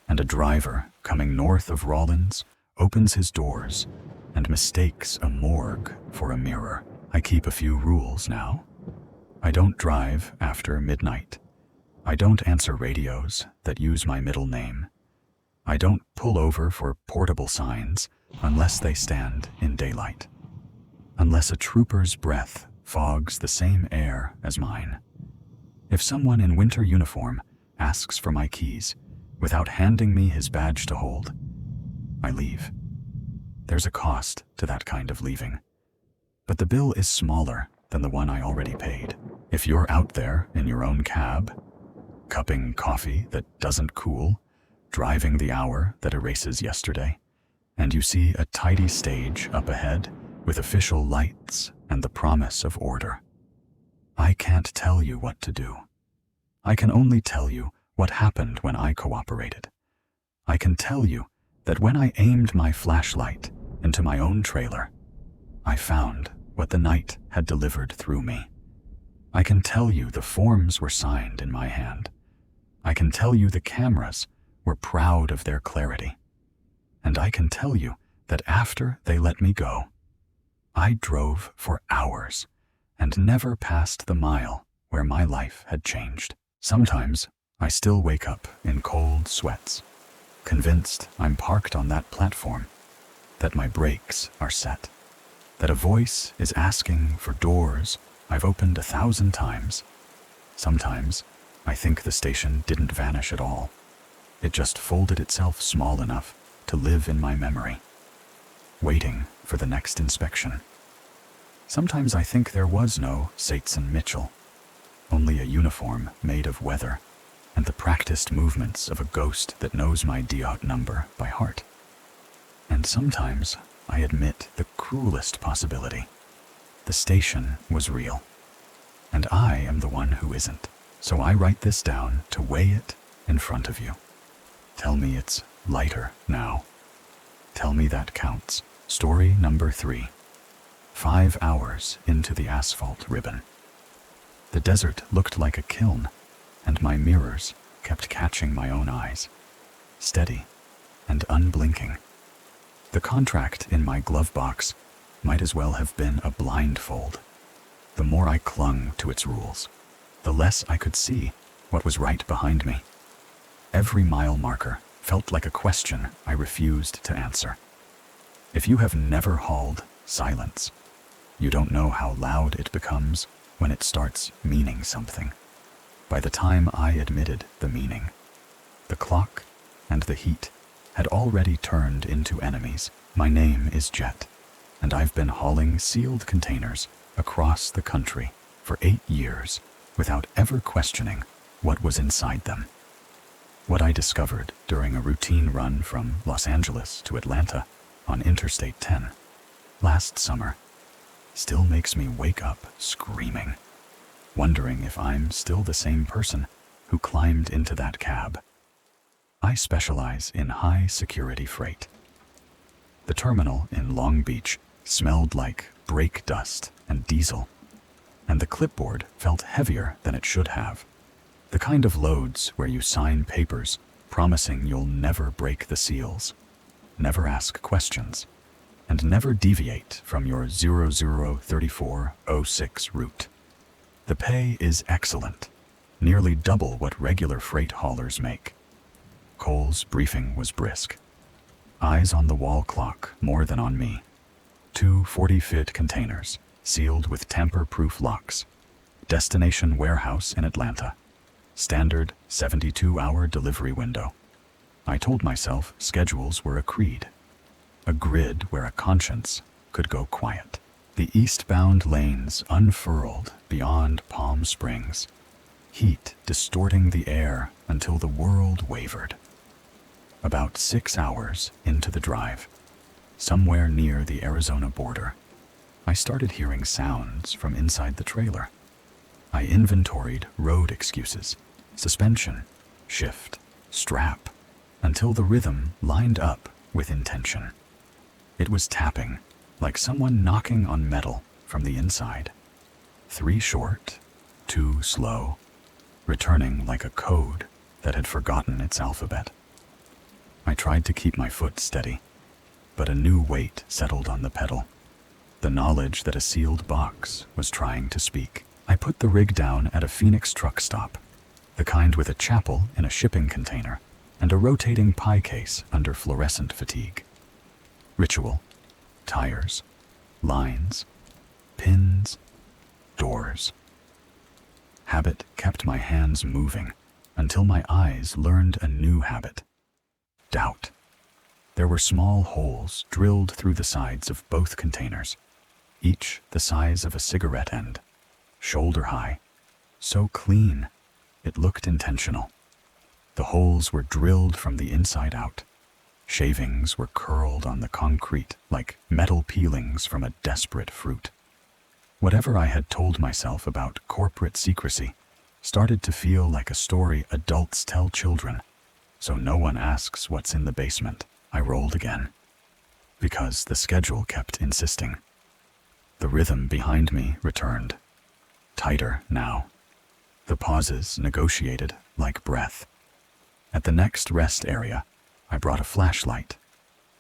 and a driver coming north of Rawlins opens his doors and mistakes a morgue for a mirror. I keep a few rules now. I don't drive after midnight. I don't answer radios that use my middle name. I don't pull over for portable signs unless they stand in daylight. Unless a trooper's breath fogs the same air as mine. If someone in winter uniform asks for my keys without handing me his badge to hold, I leave. There's a cost to that kind of leaving, but the bill is smaller than the one I already paid. If you're out there in your own cab, cupping coffee that doesn't cool, driving the hour that erases yesterday, and you see a tidy stage up ahead with official lights and the promise of order, I can't tell you what to do. I can only tell you what happened when I cooperated. I can tell you that when I aimed my flashlight into my own trailer, I found what the night had delivered through me. I can tell you the forms were signed in my hand. I can tell you the cameras were proud of their clarity. And I can tell you that after they let me go, I drove for hours and never passed the mile where my life had changed. Sometimes I still wake up in cold sweats, convinced I'm parked on that platform, that my brakes are set, that a voice is asking for doors I've opened 1,000 times. Sometimes I think the station didn't vanish at all. It just folded itself small enough to live in my memory, waiting for the next inspection. Sometimes I think there was no Sateson Mitchell, only a uniform made of weather and the practiced movements of a ghost that knows my DOT number by heart. And sometimes I admit the cruelest possibility. The station was real, and I am the one who isn't. So I write this down to weigh it in front of you. Tell me it's lighter now. Tell me that counts. Story number 3. 5 hours into the asphalt ribbon. The desert looked like a kiln, and my mirrors kept catching my own eyes, steady and unblinking. The contract in my glove box might as well have been a blindfold. The more I clung to its rules, the less I could see what was right behind me. Every mile marker felt like a question I refused to answer. If you have never hauled silence, you don't know how loud it becomes when it starts meaning something. By the time I admitted the meaning, the clock and the heat had already turned into enemies. My name is Jet, and I've been hauling sealed containers across the country for 8 years without ever questioning what was inside them. What I discovered during a routine run from Los Angeles to Atlanta on Interstate 10 last summer still makes me wake up screaming, wondering if I'm still the same person who climbed into that cab. I specialize in high-security freight. The terminal in Long Beach smelled like brake dust and diesel, and the clipboard felt heavier than it should have. The kind of loads where you sign papers promising you'll never break the seals, never ask questions, and never deviate from your 003406 route. The pay is excellent, nearly double what regular freight haulers make. Cole's briefing was brisk. Eyes on the wall clock more than on me. 2 40-foot containers, sealed with tamper-proof locks. Destination warehouse in Atlanta. Standard 72-hour delivery window. I told myself schedules were a creed, a grid where a conscience could go quiet. The eastbound lanes unfurled beyond Palm Springs, heat distorting the air until the world wavered. About 6 hours into the drive, somewhere near the Arizona border, I started hearing sounds from inside the trailer. I inventoried road excuses, suspension, shift, strap, until the rhythm lined up with intention. It was tapping, like someone knocking on metal from the inside. 3 short, 2 slow, returning like a code that had forgotten its alphabet. I tried to keep my foot steady, but a new weight settled on the pedal. The knowledge that a sealed box was trying to speak. I put the rig down at a Phoenix truck stop, the kind with a chapel in a shipping container and a rotating pie case under fluorescent fatigue. Ritual, tires, lines, pins, doors. Habit kept my hands moving until my eyes learned a new habit. Doubt. There were small holes drilled through the sides of both containers, each the size of a cigarette end, shoulder high, so clean it looked intentional. The holes were drilled from the inside out. Shavings were curled on the concrete like metal peelings from a desperate fruit. Whatever I had told myself about corporate secrecy started to feel like a story adults tell children, so no one asks what's in the basement. I rolled again. because the schedule kept insisting. The rhythm behind me returned, tighter now. The pauses negotiated like breath. At the next rest area, I brought a flashlight,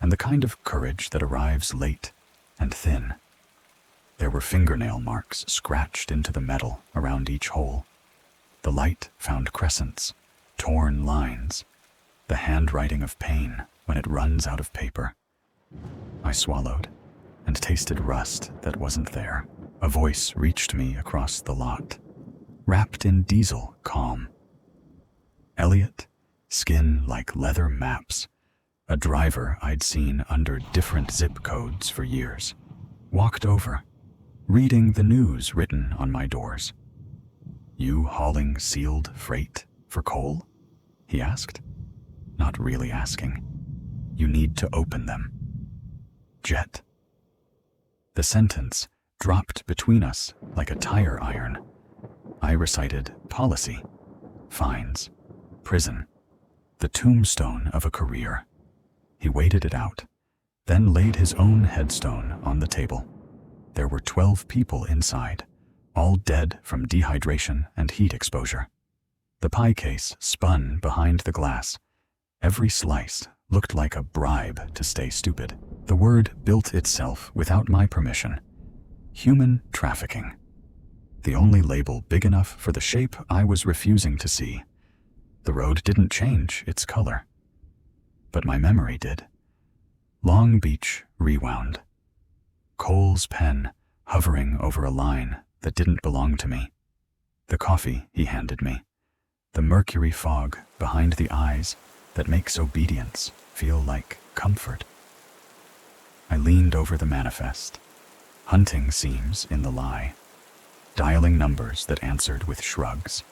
and the kind of courage that arrives late and thin. There were fingernail marks scratched into the metal around each hole. The light found crescents, torn lines, the handwriting of pain when it runs out of paper. I swallowed and tasted rust that wasn't there. A voice reached me across the lot, wrapped in diesel calm. Elliot, skin like leather maps, a driver I'd seen under different zip codes for years, walked over, reading the news written on my doors. "You hauling sealed freight for coal?" he asked, not really asking. "You need to open them." Jet. The sentence dropped between us like a tire iron. I recited policy, fines, prison, the tombstone of a career. He waited it out, then laid his own headstone on the table. There were 12 people inside, all dead from dehydration and heat exposure. The pie case spun behind the glass. Every slice looked like a bribe to stay stupid. The word built itself without my permission. Human trafficking. The only label big enough for the shape I was refusing to see. The road didn't change its color, but my memory did. Long Beach rewound. Cole's pen hovering over a line that didn't belong to me. The coffee he handed me. The mercury fog behind the eyes that makes obedience feel like comfort. I leaned over the manifest, hunting seams in the lie, dialing numbers that answered with shrugs.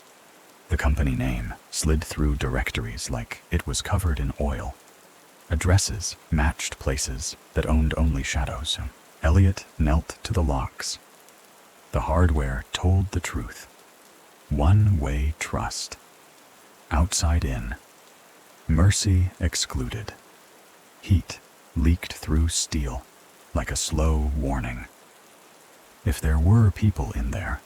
The company name slid through directories like it was covered in oil. Addresses matched places that owned only shadows. Elliot knelt to the locks. The hardware told the truth. One-way trust. Outside in. Mercy excluded. Heat leaked through steel like a slow warning. If there were people in there,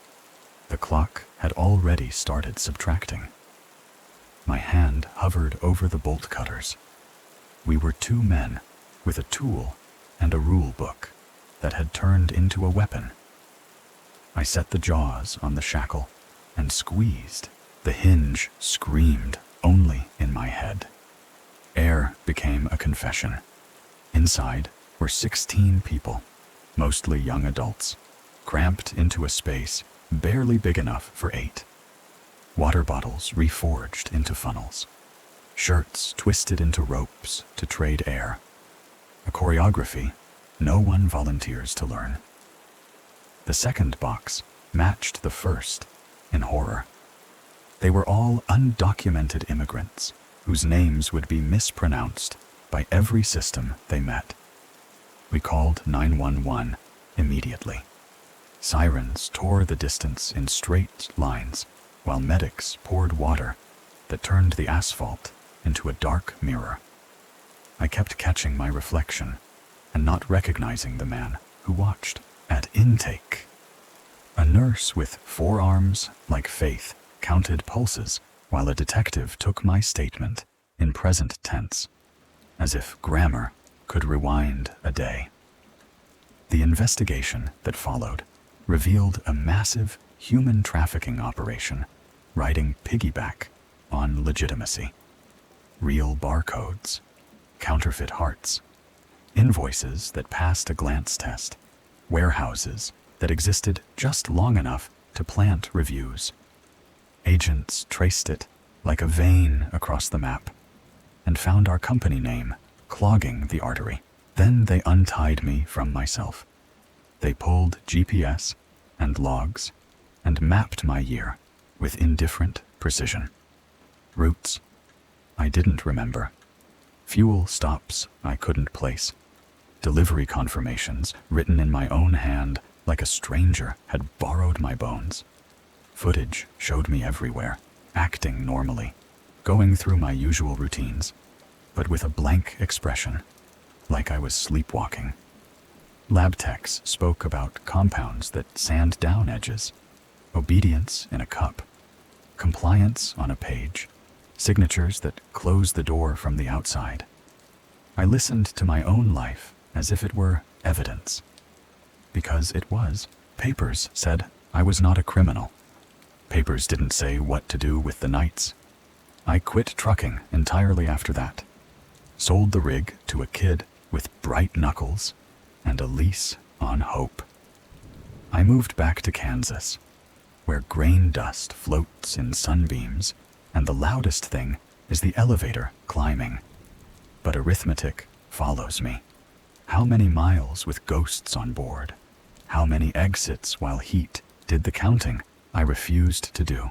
the clock had already started subtracting. My hand hovered over the bolt cutters. We were two men with a tool and a rule book that had turned into a weapon. I set the jaws on the shackle and squeezed. The hinge screamed only in my head. Air became a confession. Inside were 16 people, mostly young adults, cramped into a space barely big enough for 8. Water bottles reforged into funnels. Shirts twisted into ropes to trade air. A choreography no one volunteers to learn. The second box matched the first in horror. They were all undocumented immigrants whose names would be mispronounced by every system they met. We called 911 immediately. Sirens tore the distance in straight lines, while medics poured water that turned the asphalt into a dark mirror. I kept catching my reflection and not recognizing the man who watched. At intake, a nurse with forearms like Faith counted pulses while a detective took my statement in present tense, as if grammar could rewind a day. The investigation that followed revealed a massive human trafficking operation riding piggyback on legitimacy. Real barcodes, counterfeit hearts, invoices that passed a glance test, warehouses that existed just long enough to plant reviews. Agents traced it like a vein across the map and found our company name clogging the artery. Then they untied me from myself. They pulled GPS and logs and mapped my year with indifferent precision. Routes I didn't remember. Fuel stops I couldn't place. Delivery confirmations written in my own hand like a stranger had borrowed my bones. Footage showed me everywhere, acting normally, going through my usual routines, but with a blank expression. like I was sleepwalking. Lab techs spoke about compounds that sand down edges, obedience in a cup, compliance on a page, signatures that close the door from the outside. I listened to my own life as if it were evidence. Because it was. Papers said I was not a criminal. Papers didn't say what to do with the nights. I quit trucking entirely after that. Sold the rig to a kid with bright knuckles and a lease on hope. I moved back to Kansas, where grain dust floats in sunbeams, and the loudest thing is the elevator climbing. But arithmetic follows me. How many miles with ghosts on board? How many exits while heat did the counting I refused to do?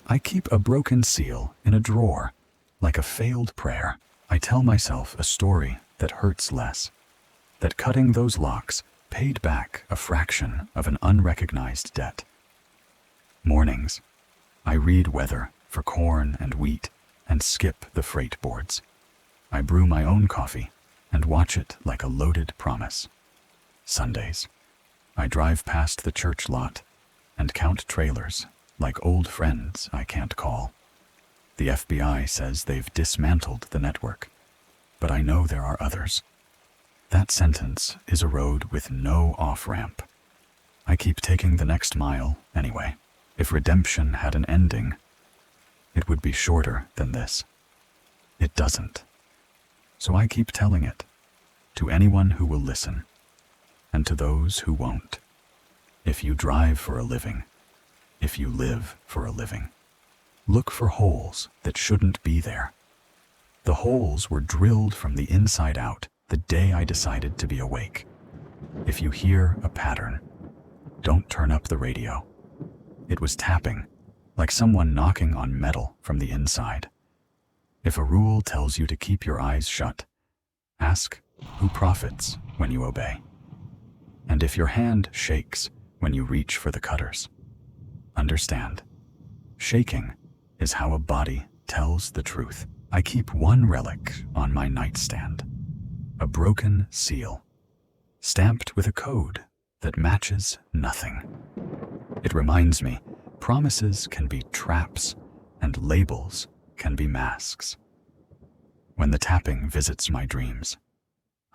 I keep a broken seal in a drawer, like a failed prayer. I tell myself a story that hurts less, that cutting those locks paid back a fraction of an unrecognized debt. Mornings, I read weather for corn and wheat and skip the freight boards. I brew my own coffee and watch it like a loaded promise. Sundays, I drive past the church lot and count trailers like old friends I can't call. The FBI says they've dismantled the network, but I know there are others. That sentence is a road with no off-ramp. I keep taking the next mile anyway. If redemption had an ending, it would be shorter than this. It doesn't. So I keep telling it, to anyone who will listen, and to those who won't. If you drive for a living, if you live for a living, look for holes that shouldn't be there. The holes were drilled from the inside out the day I decided to be awake. If you hear a pattern, don't turn up the radio. It was tapping, like someone knocking on metal from the inside. If a rule tells you to keep your eyes shut, ask who profits when you obey. And if your hand shakes when you reach for the cutters, understand, shaking is how a body tells the truth. I keep one relic on my nightstand, a broken seal, stamped with a code that matches nothing. It reminds me, promises can be traps and labels can be masks. When the tapping visits my dreams,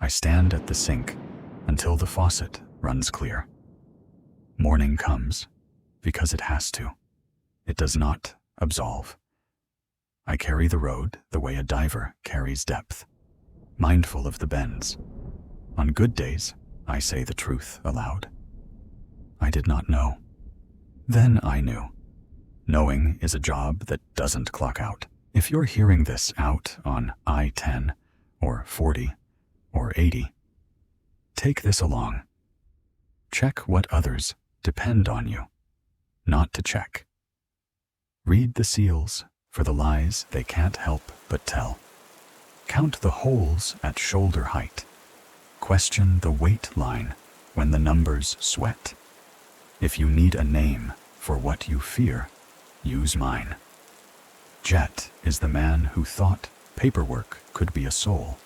I stand at the sink until the faucet runs clear. Morning comes because it has to. It does not absolve. I carry the road the way a diver carries depth, mindful of the bends. On good days, I say the truth aloud. I did not know. Then I knew. Knowing is a job that doesn't clock out. If you're hearing this out on I-10 or 40 or 80, take this along. Check what others depend on you, not to check. Read the seals for the lies they can't help but tell. Count the holes at shoulder height. Question the weight line when the numbers sweat. If you need a name for what you fear, use mine. Jet is the man who thought paperwork could be a soul.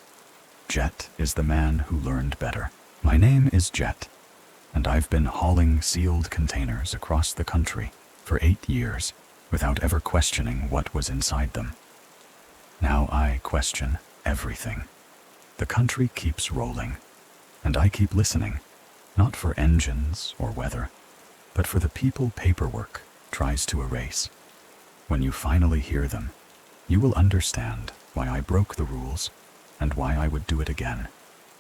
Jet is the man who learned better. My name is Jet, and I've been hauling sealed containers across the country for 8 years without ever questioning what was inside them. Now I question everything. The country keeps rolling, and I keep listening, not for engines or weather, but for the people paperwork tries to erase. When you finally hear them, you will understand why I broke the rules and why I would do it again.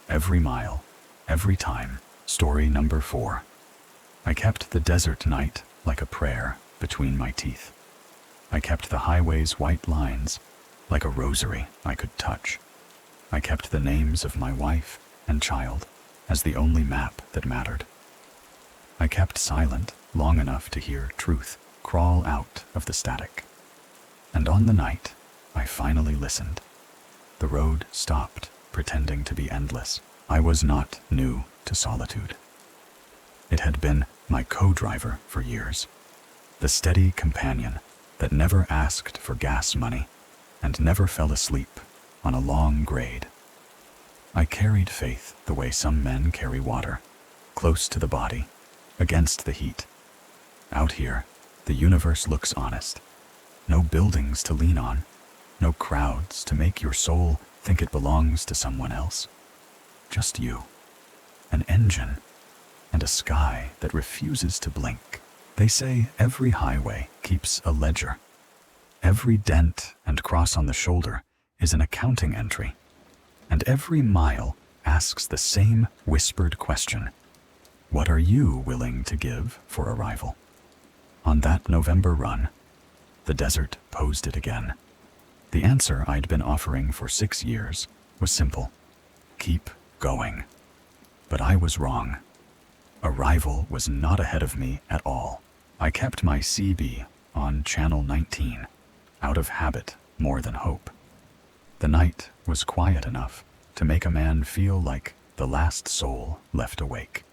Every mile, every time. Story number 4. I kept the desert night like a prayer between my teeth. I kept the highway's white lines like a rosary I could touch. I kept the names of my wife and child as the only map that mattered. I kept silent long enough to hear truth crawl out of the static. And on the night, I finally listened. The road stopped, pretending to be endless. I was not new to solitude. It had been my co-driver for years, the steady companion that never asked for gas money and never fell asleep on a long grade. I carried faith the way some men carry water, close to the body, against the heat. Out here, the universe looks honest. No buildings to lean on, no crowds to make your soul think it belongs to someone else. Just you, an engine, and a sky that refuses to blink. They say every highway keeps a ledger. Every dent and cross on the shoulder is an accounting entry, and every mile asks the same whispered question: what are you willing to give for arrival? On that November run, the desert posed it again. The answer I'd been offering for 6 years was simple: keep going. But I was wrong. Arrival was not ahead of me at all. I kept my CB on channel 19, out of habit more than hope. The night was quiet enough to make a man feel like the last soul left awake.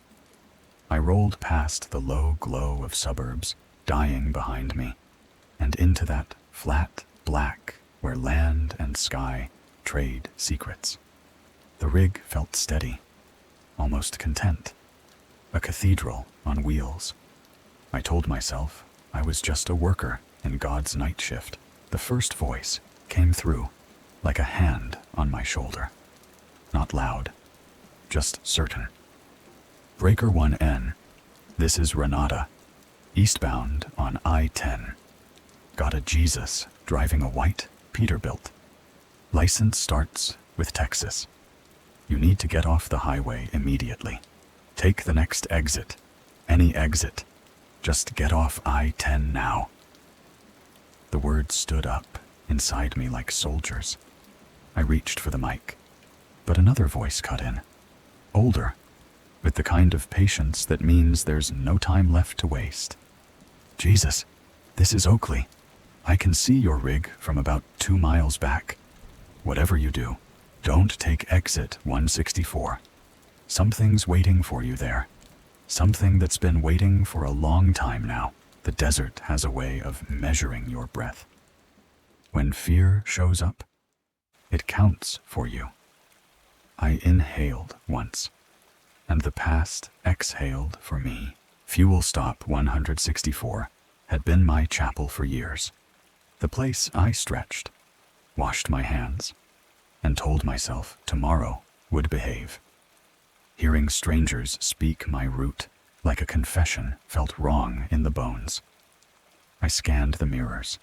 I rolled past the low glow of suburbs dying behind me, and into that flat black where land and sky trade secrets. The rig felt steady, almost content. A cathedral on wheels. I told myself I was just a worker in God's night shift. The first voice came through like a hand on my shoulder. Not loud, just certain. Breaker 1N, this is Renata, eastbound on I-10. Got a Jesus driving a white Peterbilt. License starts with Texas. You need to get off the highway immediately. Take the next exit, any exit. Just get off I-10 now. The words stood up inside me like soldiers. I reached for the mic, but another voice cut in. Older, with the kind of patience that means there's no time left to waste. Jesus, this is Oakley. I can see your rig from about 2 miles back. Whatever you do, don't take exit 164. Something's waiting for you there. Something that's been waiting for a long time now. The desert has a way of measuring your breath. When fear shows up, it counts for you. I inhaled once, and the past exhaled for me. Fuel stop 164 had been my chapel for years. The place I stretched, washed my hands, and told myself tomorrow would behave. Hearing strangers speak my route like a confession felt wrong in the bones. I scanned the mirrors.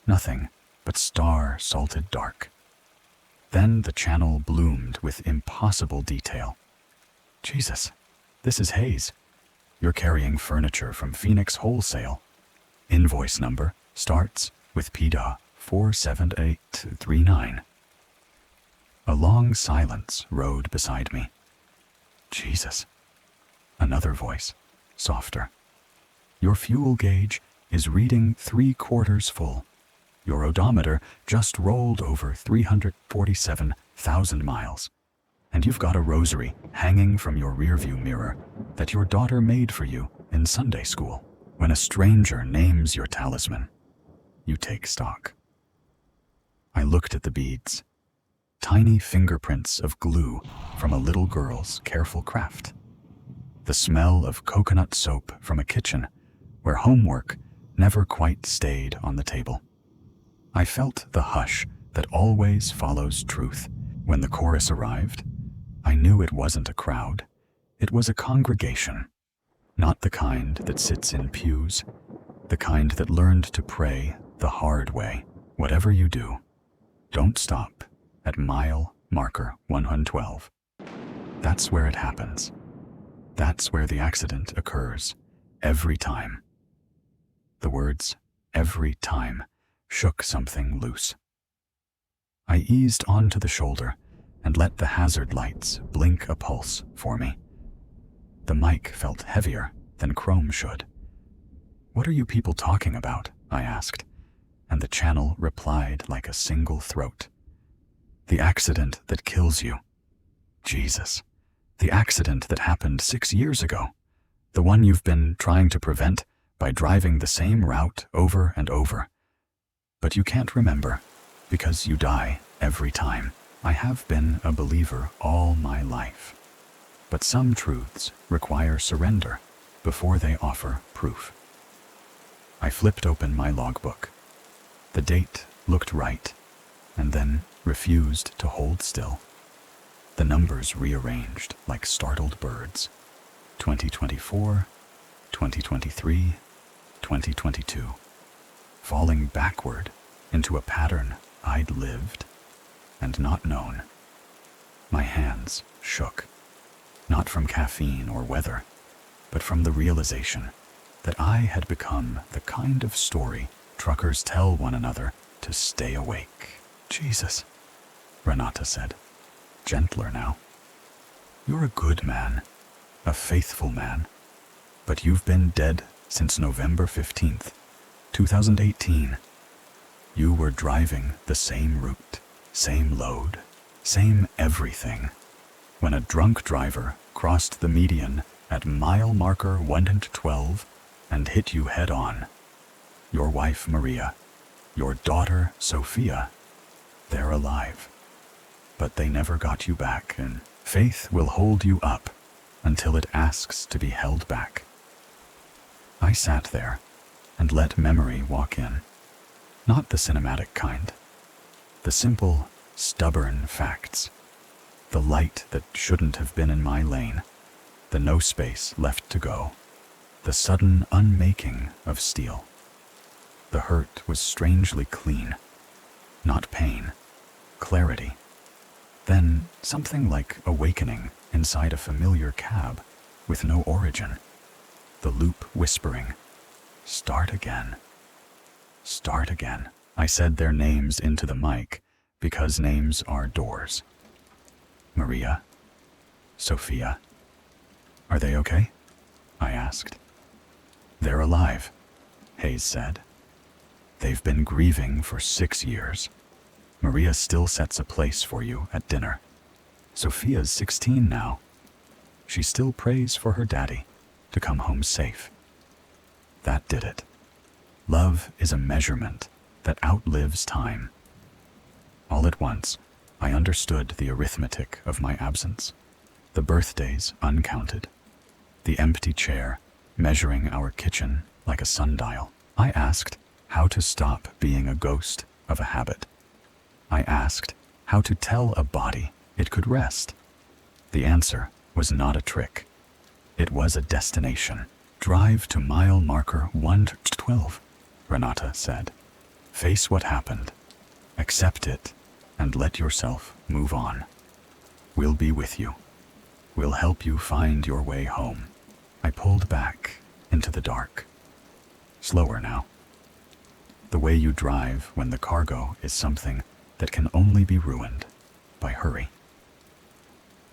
Nothing but star-salted dark. Then the channel bloomed with impossible detail. Jesus, this is Hayes. You're carrying furniture from Phoenix Wholesale. Invoice number starts with PDA 47839. A long silence rode beside me. Jesus. Another voice, softer. Your fuel gauge is reading 3/4 full. Your odometer just rolled over 347,000 miles. And you've got a rosary hanging from your rearview mirror that your daughter made for you in Sunday school. When a stranger names your talisman, you take stock. I looked at the beads. Tiny fingerprints of glue from a little girl's careful craft. The smell of coconut soap from a kitchen where homework never quite stayed on the table. I felt the hush that always follows truth. When the chorus arrived, I knew it wasn't a crowd. It was a congregation. Not the kind that sits in pews, the kind that learned to pray the hard way. Whatever you do, don't stop at mile marker 112. That's where it happens. That's where the accident occurs, every time. The words, every time, shook something loose. I eased onto the shoulder and let the hazard lights blink a pulse for me. The mic felt heavier than chrome should. What are you people talking about? I asked, and the channel replied like a single throat. The accident that kills you. Jesus. The accident that happened 6 years ago. The one you've been trying to prevent by driving the same route over and over. But you can't remember because you die every time. I have been a believer all my life, but some truths require surrender before they offer proof. I flipped open my logbook. The date looked right, and then refused to hold still. The numbers rearranged like startled birds. 2024, 2023, 2022, falling backward into a pattern I'd lived and not known. My hands shook, not from caffeine or weather, but from the realization that I had become the kind of story truckers tell one another to stay awake. Jesus, Renata said, gentler now. You're a good man, a faithful man, but you've been dead since November 15th, 2018. You were driving the same route, same load, same everything, when a drunk driver crossed the median at mile marker 112 and hit you head on. Your wife Maria, your daughter Sophia, they're alive. But they never got you back, and faith will hold you up until it asks to be held back. I sat there and let memory walk in. Not the cinematic kind. The simple, stubborn facts. The light that shouldn't have been in my lane. The no space left to go. The sudden unmaking of steel. The hurt was strangely clean. Not pain. Clarity. Then something like awakening inside a familiar cab with no origin. The loop whispering, "Start again. Start again." I said their names into the mic because names are doors. Maria, Sophia. Are they okay? I asked. They're alive, Hayes said. They've been grieving for 6 years. Maria still sets a place for you at dinner. Sophia's 16 now. She still prays for her daddy to come home safe. That did it. Love is a measurement that outlives time. All at once, I understood the arithmetic of my absence. The birthdays uncounted. The empty chair measuring our kitchen like a sundial. I asked how to stop being a ghost of a habit. I asked how to tell a body it could rest. The answer was not a trick. It was a destination. Drive to mile marker 112, Renata said. Face what happened. Accept it and let yourself move on. We'll be with you. We'll help you find your way home. I pulled back into the dark. Slower now. The way you drive when the cargo is something that can only be ruined by hurry.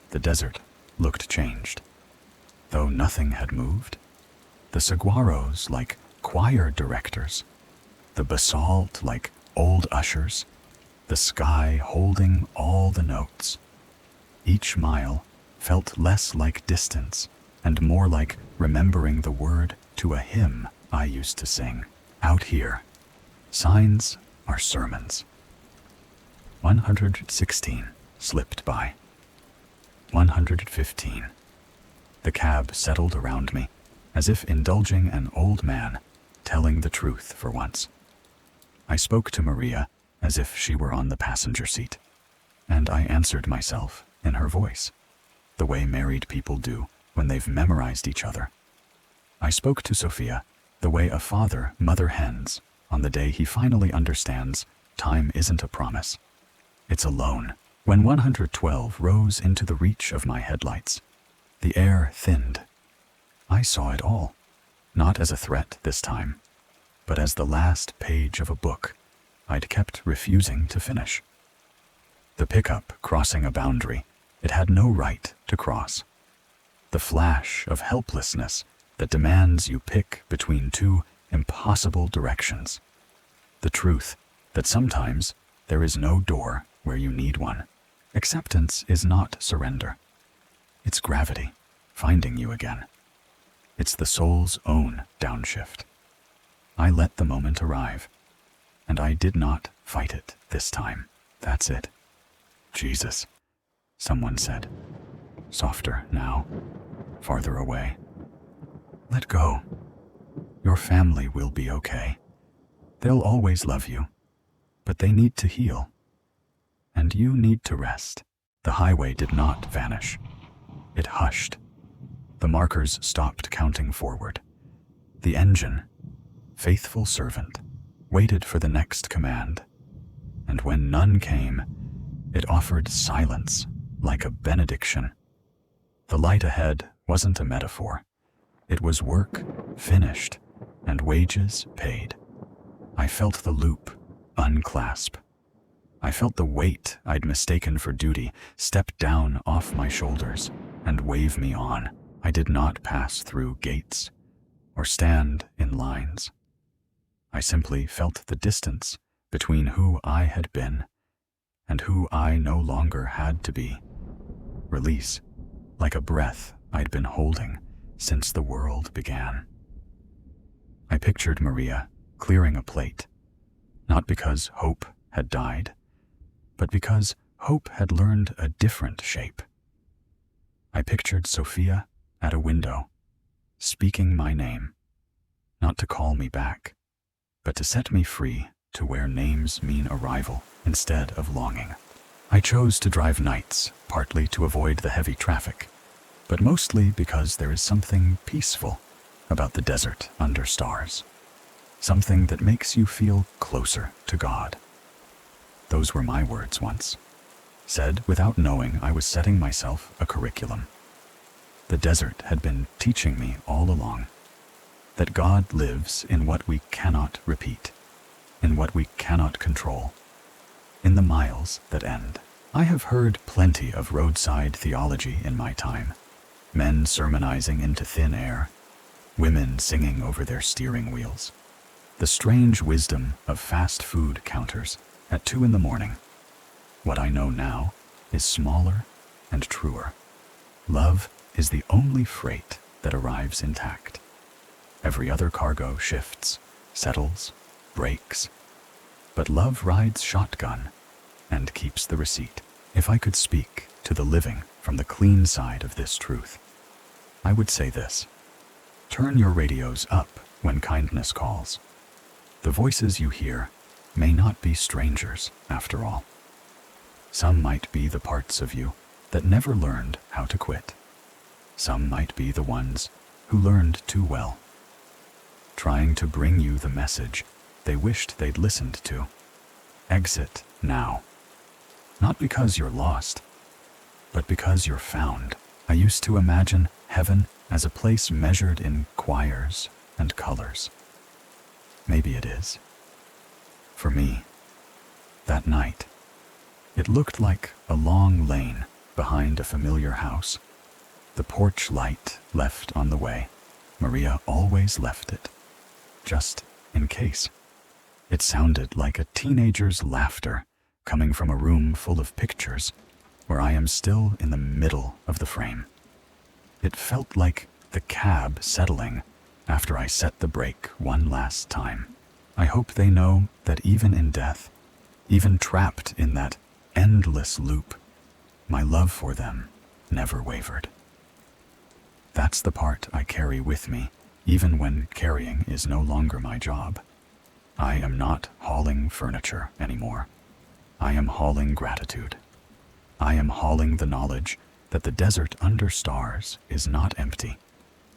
The desert looked changed. Though nothing had moved, the saguaros like choir directors, the basalt like old ushers, the sky holding all the notes. Each mile felt less like distance and more like remembering the word to a hymn I used to sing. Out here, signs are sermons. 116 slipped by. 115. The cab settled around me, as if indulging an old man telling the truth for once. I spoke to Maria as if she were on the passenger seat, and I answered myself in her voice, the way married people do when they've memorized each other. I spoke to Sophia the way a father mother hens on the day he finally understands time isn't a promise. It's a loan. When 112 rose into the reach of my headlights, the air thinned. I saw it all, not as a threat this time, but as the last page of a book I'd kept refusing to finish. The pickup crossing a boundary it had no right to cross. The flash of helplessness that demands you pick between two impossible directions. The truth that sometimes there is no door where you need one. Acceptance is not surrender. It's gravity finding you again. It's the soul's own downshift. I let the moment arrive, and I did not fight it this time. That's it. Jesus, someone said, softer now, farther away. Let go. Your family will be okay. They'll always love you, but they need to heal. And you need to rest. The highway did not vanish. It hushed. The markers stopped counting forward. The engine, faithful servant, waited for the next command. And when none came, it offered silence like a benediction. The light ahead wasn't a metaphor. It was work finished and wages paid. I felt the loop unclasp. I felt the weight I'd mistaken for duty step down off my shoulders and wave me on. I did not pass through gates or stand in lines. I simply felt the distance between who I had been and who I no longer had to be. Release, like a breath I'd been holding since the world began. I pictured Maria clearing a plate, not because hope had died, but because hope had learned a different shape. I pictured Sophia at a window, speaking my name, not to call me back, but to set me free to where names mean arrival instead of longing. I chose to drive nights, partly to avoid the heavy traffic, but mostly because there is something peaceful about the desert under stars, something that makes you feel closer to God. Those were my words once, said without knowing I was setting myself a curriculum. The desert had been teaching me all along that God lives in what we cannot repeat, in what we cannot control, in the miles that end. I have heard plenty of roadside theology in my time, men sermonizing into thin air, women singing over their steering wheels, the strange wisdom of fast food counters at 2 a.m. What I know now is smaller and truer. Love is the only freight that arrives intact. Every other cargo shifts, settles, breaks, but love rides shotgun and keeps the receipt. If I could speak to the living from the clean side of this truth, I would say this: turn your radios up when kindness calls. The voices you hear may not be strangers after all. Some might be the parts of you that never learned how to quit. Some might be the ones who learned too well, trying to bring you the message they wished they'd listened to. Exit now. Not because you're lost, but because you're found. I used to imagine heaven as a place measured in choirs and colors. Maybe it is. For me, that night, it looked like a long lane behind a familiar house. The porch light left on the way. Maria always left it, just in case. It sounded like a teenager's laughter coming from a room full of pictures where I am still in the middle of the frame. It felt like the cab settling after I set the brake one last time. I hope they know that even in death, even trapped in that endless loop, my love for them never wavered. That's the part I carry with me, even when carrying is no longer my job. I am not hauling furniture anymore. I am hauling gratitude. I am hauling the knowledge that the desert under stars is not empty.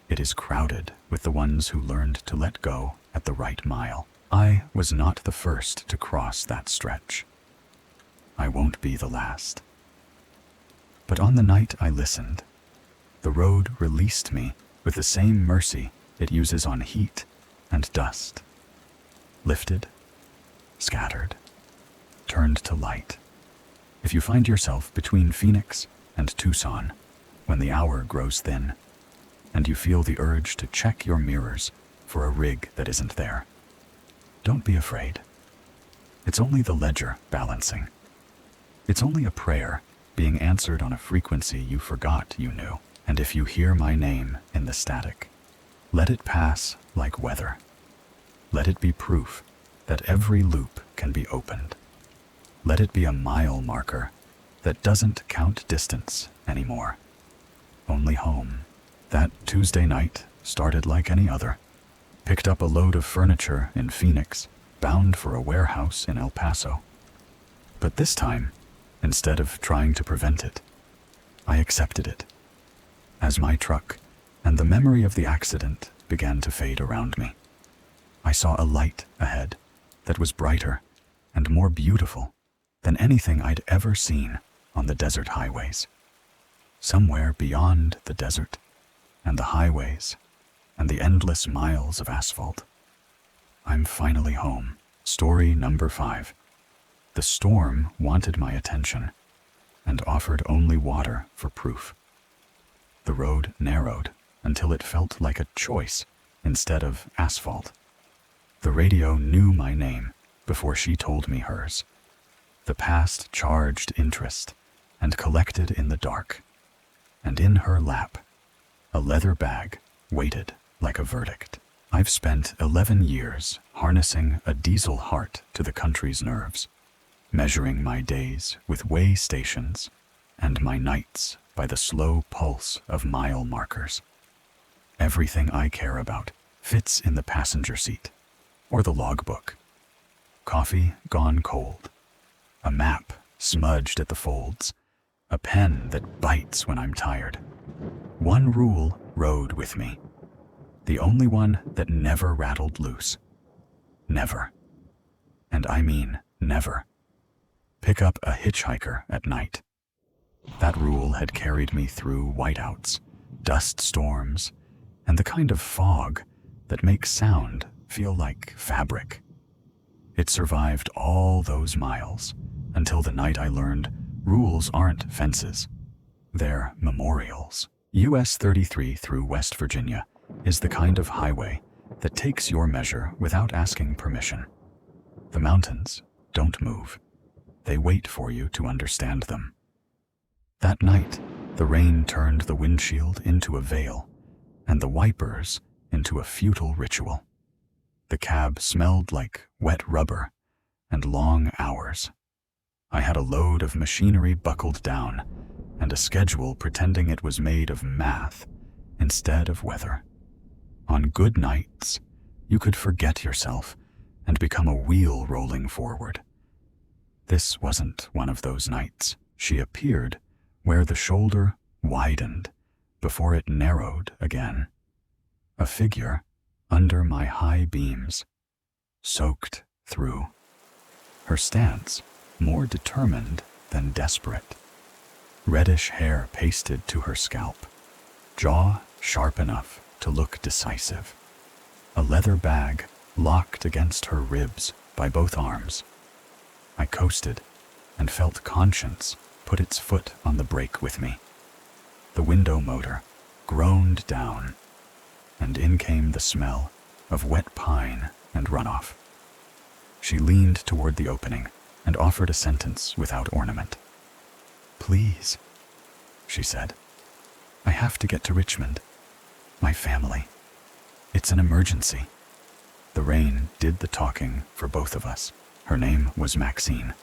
It is crowded with the ones who learned to let go at the right mile. I was not the first to cross that stretch. I won't be the last. But on the night I listened, the road released me with the same mercy it uses on heat and dust. Lifted, scattered, turned to light. If you find yourself between Phoenix and Tucson when the hour grows thin, and you feel the urge to check your mirrors for a rig that isn't there, don't be afraid. It's only the ledger balancing. It's only a prayer being answered on a frequency you forgot you knew. And if you hear my name in the static, let it pass like weather. Let it be proof that every loop can be opened. Let it be a mile marker that doesn't count distance anymore. Only home. That Tuesday night started like any other. Picked up a load of furniture in Phoenix, bound for a warehouse in El Paso. But this time, instead of trying to prevent it, I accepted it. As my truck and the memory of the accident began to fade around me, I saw a light ahead that was brighter and more beautiful than anything I'd ever seen on the desert highways. Somewhere beyond the desert and the highways and the endless miles of asphalt, I'm finally home. Story number 5. The storm wanted my attention and offered only water for proof. The road narrowed until it felt like a choice instead of asphalt. The radio knew my name before she told me hers. The past charged interest and collected in the dark. And in her lap, a leather bag waited like a verdict. I've spent 11 years harnessing a diesel heart to the country's nerves, measuring my days with way stations and my nights by the slow pulse of mile markers. Everything I care about fits in the passenger seat or the logbook. Coffee gone cold, a map smudged at the folds, a pen that bites when I'm tired. One rule rode with me, the only one that never rattled loose. Never. And I mean never. Pick up a hitchhiker at night. That rule had carried me through whiteouts, dust storms, and the kind of fog that makes sound feel like fabric. It survived all those miles until the night I learned rules aren't fences. They're memorials. US 33 through West Virginia is the kind of highway that takes your measure without asking permission. The mountains don't move. They wait for you to understand them. That night, the rain turned the windshield into a veil and the wipers into a futile ritual. The cab smelled like wet rubber and long hours. I had a load of machinery buckled down and a schedule pretending it was made of math instead of weather. On good nights, you could forget yourself and become a wheel rolling forward. This wasn't one of those nights. She appeared where the shoulder widened before it narrowed again. A figure under my high beams, soaked through. Her stance more determined than desperate. Reddish hair pasted to her scalp, jaw sharp enough to look decisive. A leather bag locked against her ribs by both arms. I coasted and felt conscience put its foot on the brake with me. The window motor groaned down, and in came the smell of wet pine and runoff. She leaned toward the opening and offered a sentence without ornament. "Please," she said. "I have to get to Richmond. My family. It's an emergency." The rain did the talking for both of us. Her name was Maxine.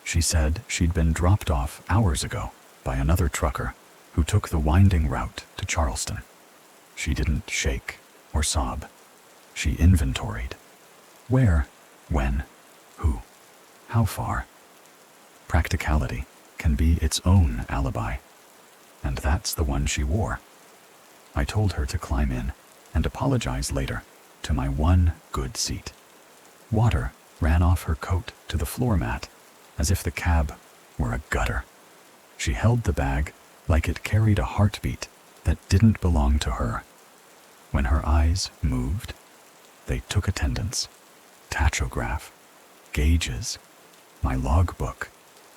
She said she'd been dropped off hours ago by another trucker who took the winding route to Charleston. She didn't shake or sob. She inventoried. Where, when, who, how far. Practicality can be its own alibi, and that's the one she wore. I told her to climb in and apologize later to my one good seat. Water ran off her coat to the floor mat as if the cab were a gutter. She held the bag like it carried a heartbeat that didn't belong to her. When her eyes moved, they took attendance, tachograph, gauges, my logbook,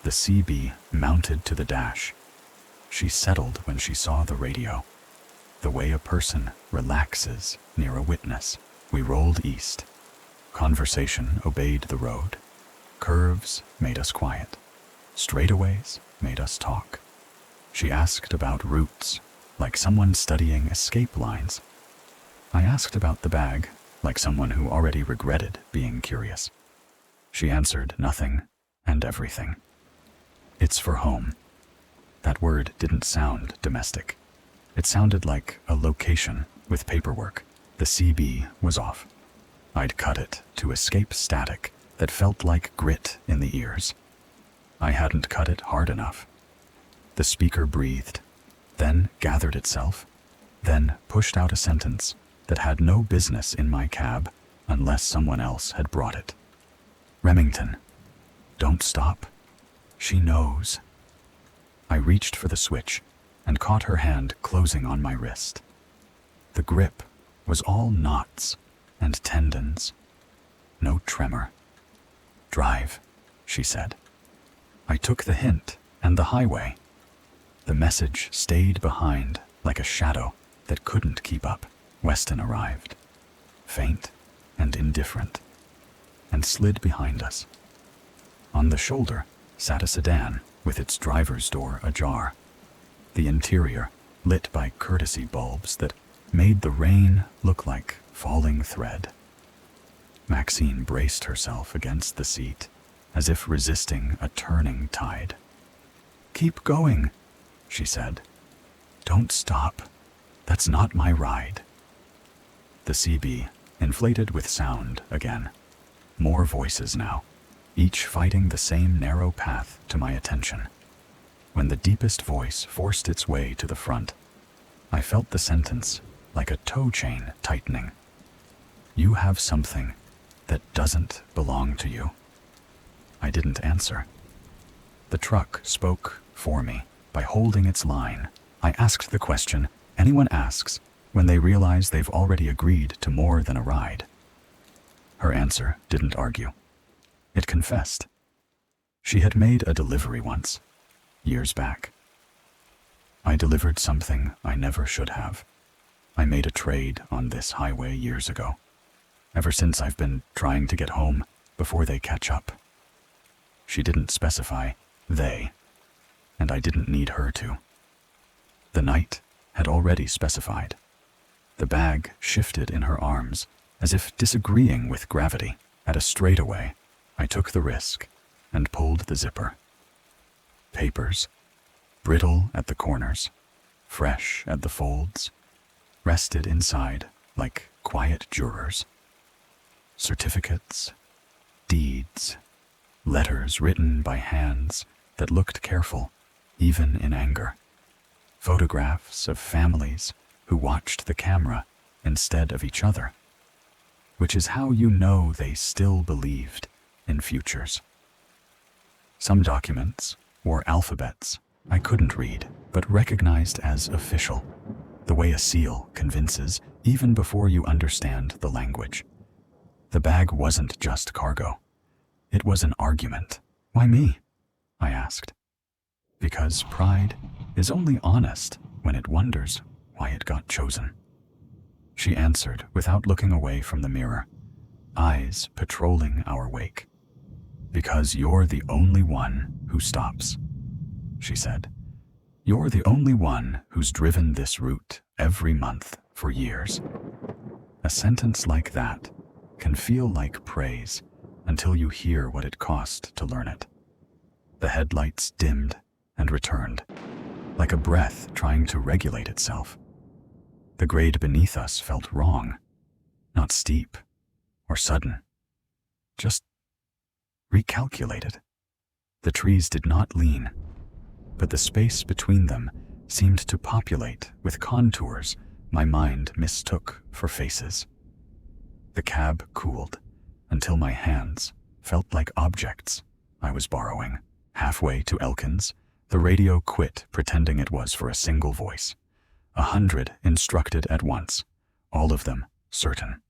the CB mounted to the dash. She settled when she saw the radio, the way a person relaxes near a witness. We rolled east. Conversation obeyed the road. Curves made us quiet. Straightaways made us talk. She asked about routes, like someone studying escape lines. I asked about the bag, like someone who already regretted being curious. She answered nothing and everything. It's for home. That word didn't sound domestic. It sounded like a location with paperwork. The CB was off. I'd cut it to escape static that felt like grit in the ears. I hadn't cut it hard enough. The speaker breathed, then gathered itself, then pushed out a sentence that had no business in my cab unless someone else had brought it. Remington, don't stop. She knows. I reached for the switch and caught her hand closing on my wrist. The grip was all knots and tendons. No tremor. Drive, she said. I took the hint and the highway. The message stayed behind like a shadow that couldn't keep up. Weston arrived, faint and indifferent, and slid behind us. On the shoulder sat a sedan with its driver's door ajar, the interior lit by courtesy bulbs that made the rain look like falling thread. Maxine braced herself against the seat, as if resisting a turning tide. "Keep going," she said. "Don't stop. That's not my ride." The CB inflated with sound again. More voices now, each fighting the same narrow path to my attention. When the deepest voice forced its way to the front, I felt the sentence like a toe chain tightening. "You have something that doesn't belong to you." I didn't answer. The truck spoke for me by holding its line. I asked the question anyone asks when they realize they've already agreed to more than a ride. Her answer didn't argue. It confessed. She had made a delivery once, years back. "I delivered something I never should have. I made a trade on this highway years ago. Ever since I've been trying to get home before they catch up." She didn't specify they, and I didn't need her to. The night had already specified. The bag shifted in her arms, as if disagreeing with gravity. At a straightaway, I took the risk and pulled the zipper. Papers, brittle at the corners, fresh at the folds, rested inside like quiet jurors. Certificates, deeds, letters written by hands that looked careful, even in anger. Photographs of families who watched the camera instead of each other, which is how you know they still believed in futures. Some documents wore alphabets I couldn't read, but recognized as official, the way a seal convinces even before you understand the language. The bag wasn't just cargo. It was an argument. "Why me?" I asked. "Because pride is only honest when it wonders why it got chosen." She answered without looking away from the mirror, eyes patrolling our wake. "Because you're the only one who stops," she said. "You're the only one who's driven this route every month for years." A sentence like that can feel like praise until you hear what it cost to learn it. The headlights dimmed and returned, like a breath trying to regulate itself. The grade beneath us felt wrong, not steep or sudden, just recalculated. The trees did not lean, but the space between them seemed to populate with contours my mind mistook for faces. The cab cooled until my hands felt like objects I was borrowing. Halfway to Elkins, the radio quit pretending it was for a single voice. 100 instructed at once, all of them certain,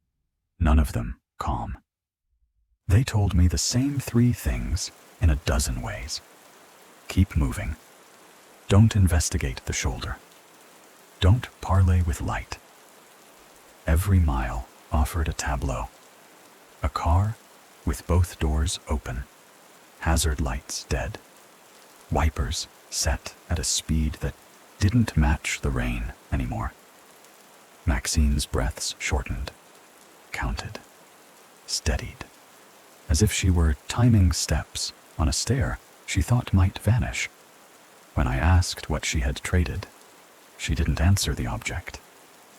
none of them calm. They told me the same 3 things in a dozen ways. Keep moving. Don't investigate the shoulder. Don't parley with light. Every mile offered a tableau. A car with both doors open, hazard lights dead, wipers set at a speed that didn't match the rain anymore. Maxine's breaths shortened, counted, steadied, as if she were timing steps on a stair she thought might vanish. When I asked what she had traded, she didn't answer the object.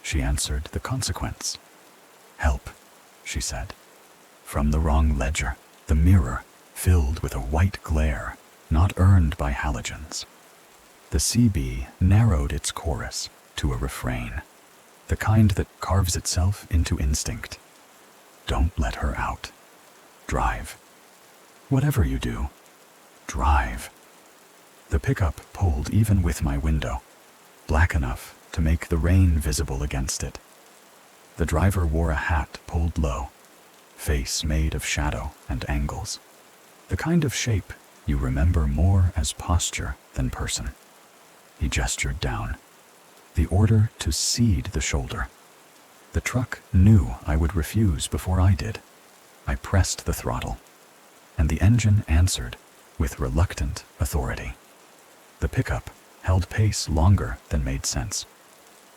She answered the consequence. "Help," she said. From the wrong ledger, the mirror filled with a white glare, not earned by halogens. The CB narrowed its chorus to a refrain, the kind that carves itself into instinct. Don't let her out. Drive. Whatever you do, drive. The pickup pulled even with my window, black enough to make the rain visible against it. The driver wore a hat pulled low, face made of shadow and angles, the kind of shape you remember more as posture than person. He gestured down, the order to cede the shoulder. The truck knew I would refuse before I did. I pressed the throttle, and the engine answered with reluctant authority. The pickup held pace longer than made sense,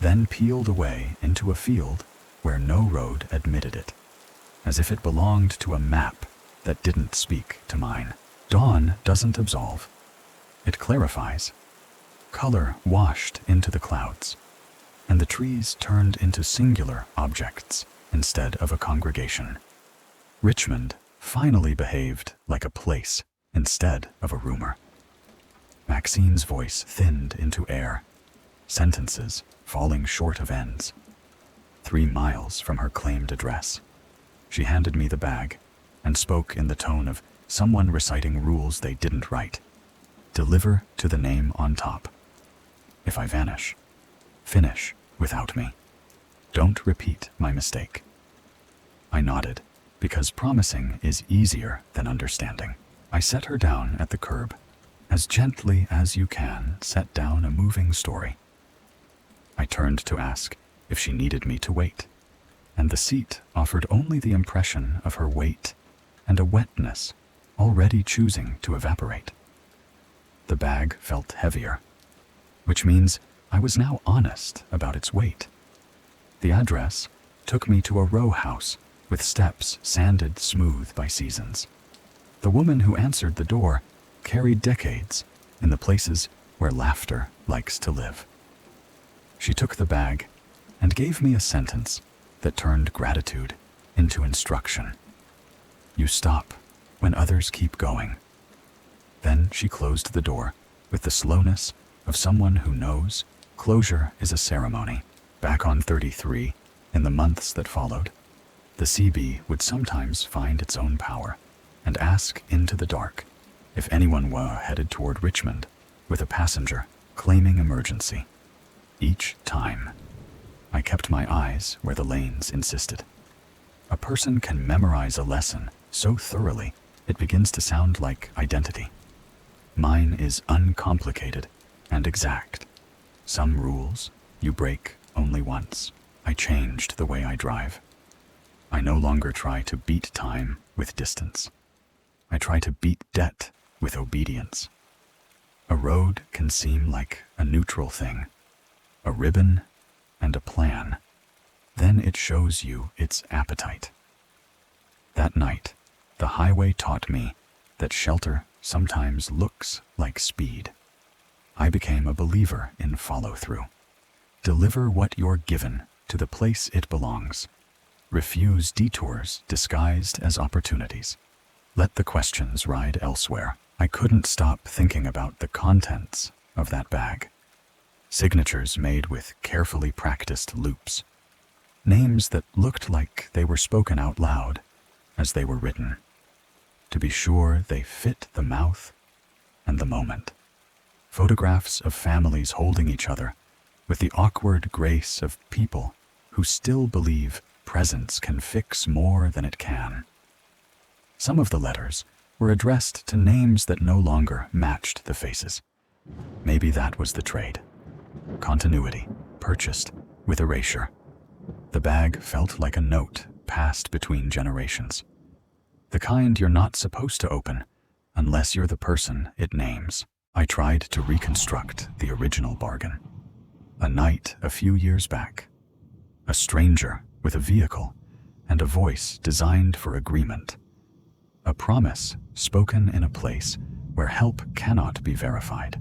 then peeled away into a field where no road admitted it, as if it belonged to a map that didn't speak to mine. Dawn doesn't absolve. It clarifies. Color washed into the clouds, and the trees turned into singular objects instead of a congregation. Richmond finally behaved like a place instead of a rumor. Maxine's voice thinned into air, sentences falling short of ends. 3 miles from her claimed address. She handed me the bag and spoke in the tone of someone reciting rules they didn't write. Deliver to the name on top. If I vanish, finish without me. Don't repeat my mistake. I nodded, because promising is easier than understanding. I set her down at the curb, as gently as you can set down a moving story. I turned to ask if she needed me to wait, and the seat offered only the impression of her weight and a wetness already choosing to evaporate. The bag felt heavier, which means I was now honest about its weight. The address took me to a row house with steps sanded smooth by seasons. The woman who answered the door carried decades in the places where laughter likes to live. She took the bag and gave me a sentence that turned gratitude into instruction. You stop when others keep going. Then she closed the door with the slowness of someone who knows closure is a ceremony. Back on 33, in the months that followed, the CB would sometimes find its own power and ask into the dark if anyone were headed toward Richmond with a passenger claiming emergency. Each time, I kept my eyes where the lanes insisted. A person can memorize a lesson so thoroughly it begins to sound like identity. Mine is uncomplicated and exact. Some rules you break only once. I changed the way I drive. I no longer try to beat time with distance. I try to beat debt with obedience. A road can seem like a neutral thing, a ribbon and a plan. Then it shows you its appetite. That night, the highway taught me that shelter sometimes looks like speed. I became a believer in follow-through. Deliver what you're given to the place it belongs. Refuse detours disguised as opportunities. Let the questions ride elsewhere. I couldn't stop thinking about the contents of that bag. Signatures made with carefully practiced loops. Names that looked like they were spoken out loud as they were written. To be sure they fit the mouth and the moment. Photographs of families holding each other with the awkward grace of people who still believe presence can fix more than it can. Some of the letters were addressed to names that no longer matched the faces. Maybe that was the trade. Continuity, purchased with erasure. The bag felt like a note passed between generations. The kind you're not supposed to open unless you're the person it names. I tried to reconstruct the original bargain. A night a few years back. A stranger with a vehicle and a voice designed for agreement. A promise spoken in a place where help cannot be verified.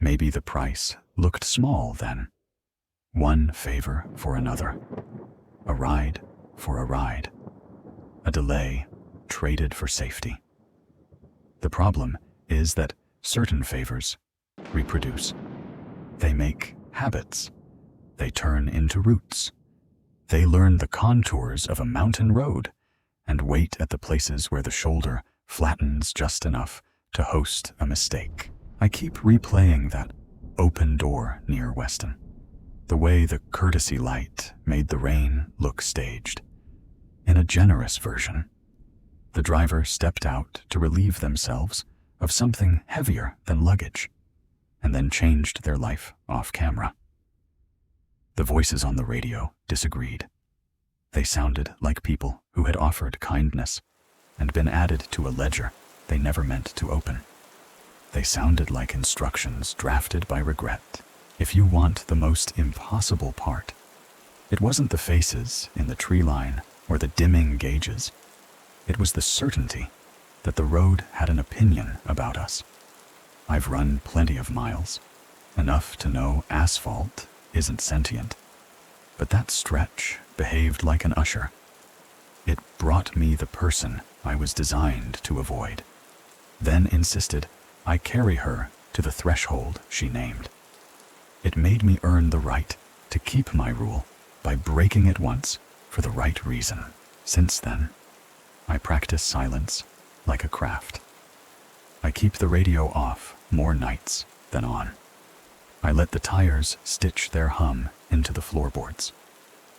Maybe the price looked small then. One favor for another. A ride for a ride. A delay traded for safety. The problem is that certain favors reproduce. They make habits. They turn into roots. They learn the contours of a mountain road and wait at the places where the shoulder flattens just enough to host a mistake. I keep replaying that open door near Weston. The way the courtesy light made the rain look staged. In a generous version, the driver stepped out to relieve themselves of something heavier than luggage, and then changed their life off camera. The voices on the radio disagreed. They sounded like people who had offered kindness and been added to a ledger they never meant to open. They sounded like instructions drafted by regret. If you want the most impossible part, it wasn't the faces in the tree line or the dimming gauges. It was the certainty that the road had an opinion about us. I've run plenty of miles, enough to know asphalt isn't sentient. But that stretch behaved like an usher. It brought me the person I was designed to avoid, then insisted I carry her to the threshold she named. It made me earn the right to keep my rule by breaking it once for the right reason. Since then, I practice silence like a craft. I keep the radio off more nights than on. I let the tires stitch their hum into the floorboards.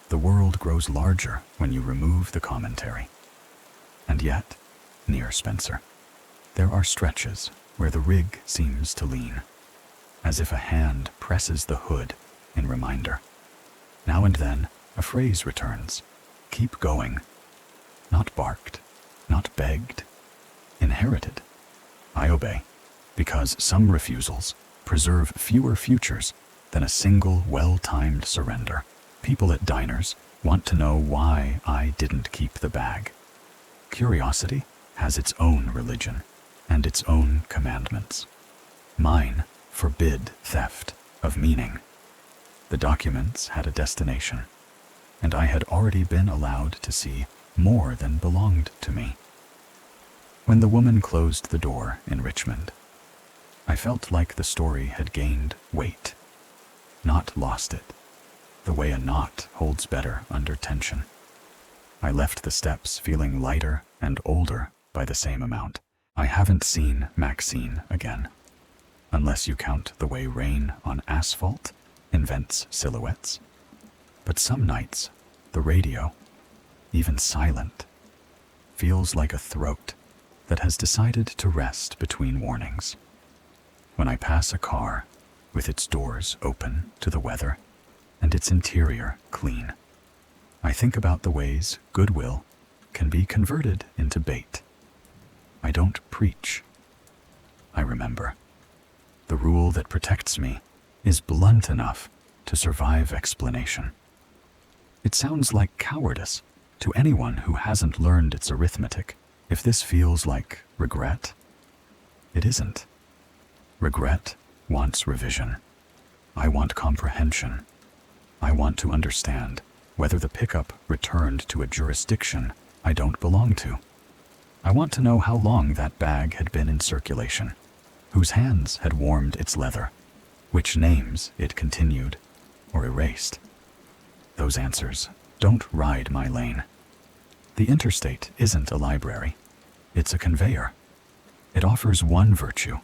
The world grows larger when you remove the commentary. And yet, near Spencer, there are stretches where the rig seems to lean, as if a hand presses the hood in reminder. Now and then, a phrase returns. Keep going. Not barked, not begged, inherited. I obey, because some refusals preserve fewer futures than a single well-timed surrender. People at diners want to know why I didn't keep the bag. Curiosity has its own religion and its own commandments. Mine forbid theft of meaning. The documents had a destination, and I had already been allowed to see more than belonged to me. When the woman closed the door in Richmond, I felt like the story had gained weight, not lost it, the way a knot holds better under tension. I left the steps feeling lighter and older by the same amount. I haven't seen Maxine again, unless you count the way rain on asphalt invents silhouettes. But some nights, the radio, even silent, feels like a throat that has decided to rest between warnings. When I pass a car with its doors open to the weather and its interior clean, I think about the ways goodwill can be converted into bait. I don't preach. I remember. The rule that protects me is blunt enough to survive explanation. It sounds like cowardice to anyone who hasn't learned its arithmetic. If this feels like regret, it isn't. Regret wants revision. I want comprehension. I want to understand whether the pickup returned to a jurisdiction I don't belong to. I want to know how long that bag had been in circulation, whose hands had warmed its leather, which names it continued or erased. Those answers don't ride my lane. The interstate isn't a library. It's a conveyor. It offers one virtue.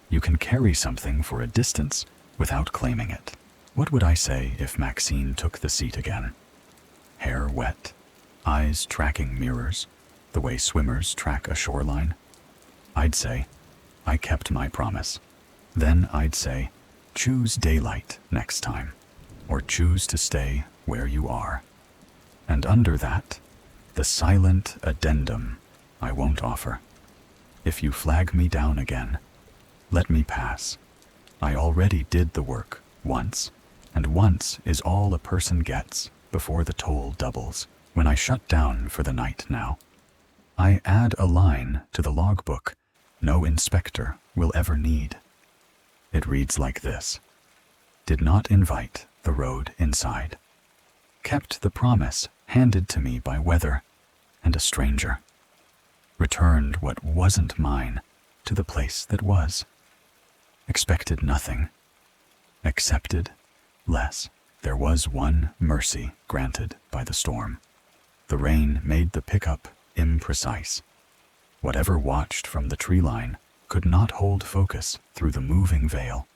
You can carry something for a distance without claiming it. What would I say if Maxine took the seat again? Hair wet, eyes tracking mirrors, the way swimmers track a shoreline? I'd say, I kept my promise. Then I'd say, choose daylight next time, or choose to stay where you are. And under that, the silent addendum I won't offer. If you flag me down again, let me pass. I already did the work once, and once is all a person gets before the toll doubles. When I shut down for the night now, I add a line to the logbook no inspector will ever need. It reads like this: did not invite the road inside. Kept the promise handed to me by weather and a stranger. Returned what wasn't mine to the place that was. Expected nothing. Accepted less. There was one mercy granted by the storm. The rain made the pickup imprecise. Whatever watched from the tree line could not hold focus through the moving veil.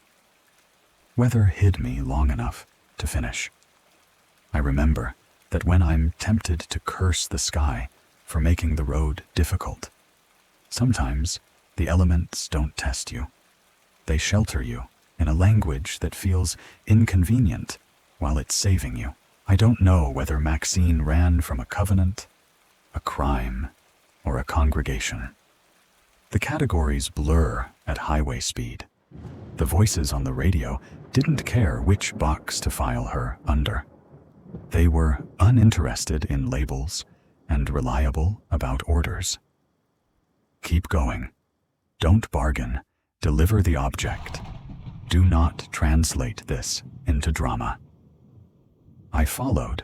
Weather hid me long enough to finish. I remember that when I'm tempted to curse the sky for making the road difficult, sometimes the elements don't test you. They shelter you in a language that feels inconvenient while it's saving you. I don't know whether Maxine ran from a covenant, a crime, or a congregation. The categories blur at highway speed. The voices on the radio didn't care which box to file her under. They were uninterested in labels and reliable about orders. Keep going. Don't bargain. Deliver the object. Do not translate this into drama. I followed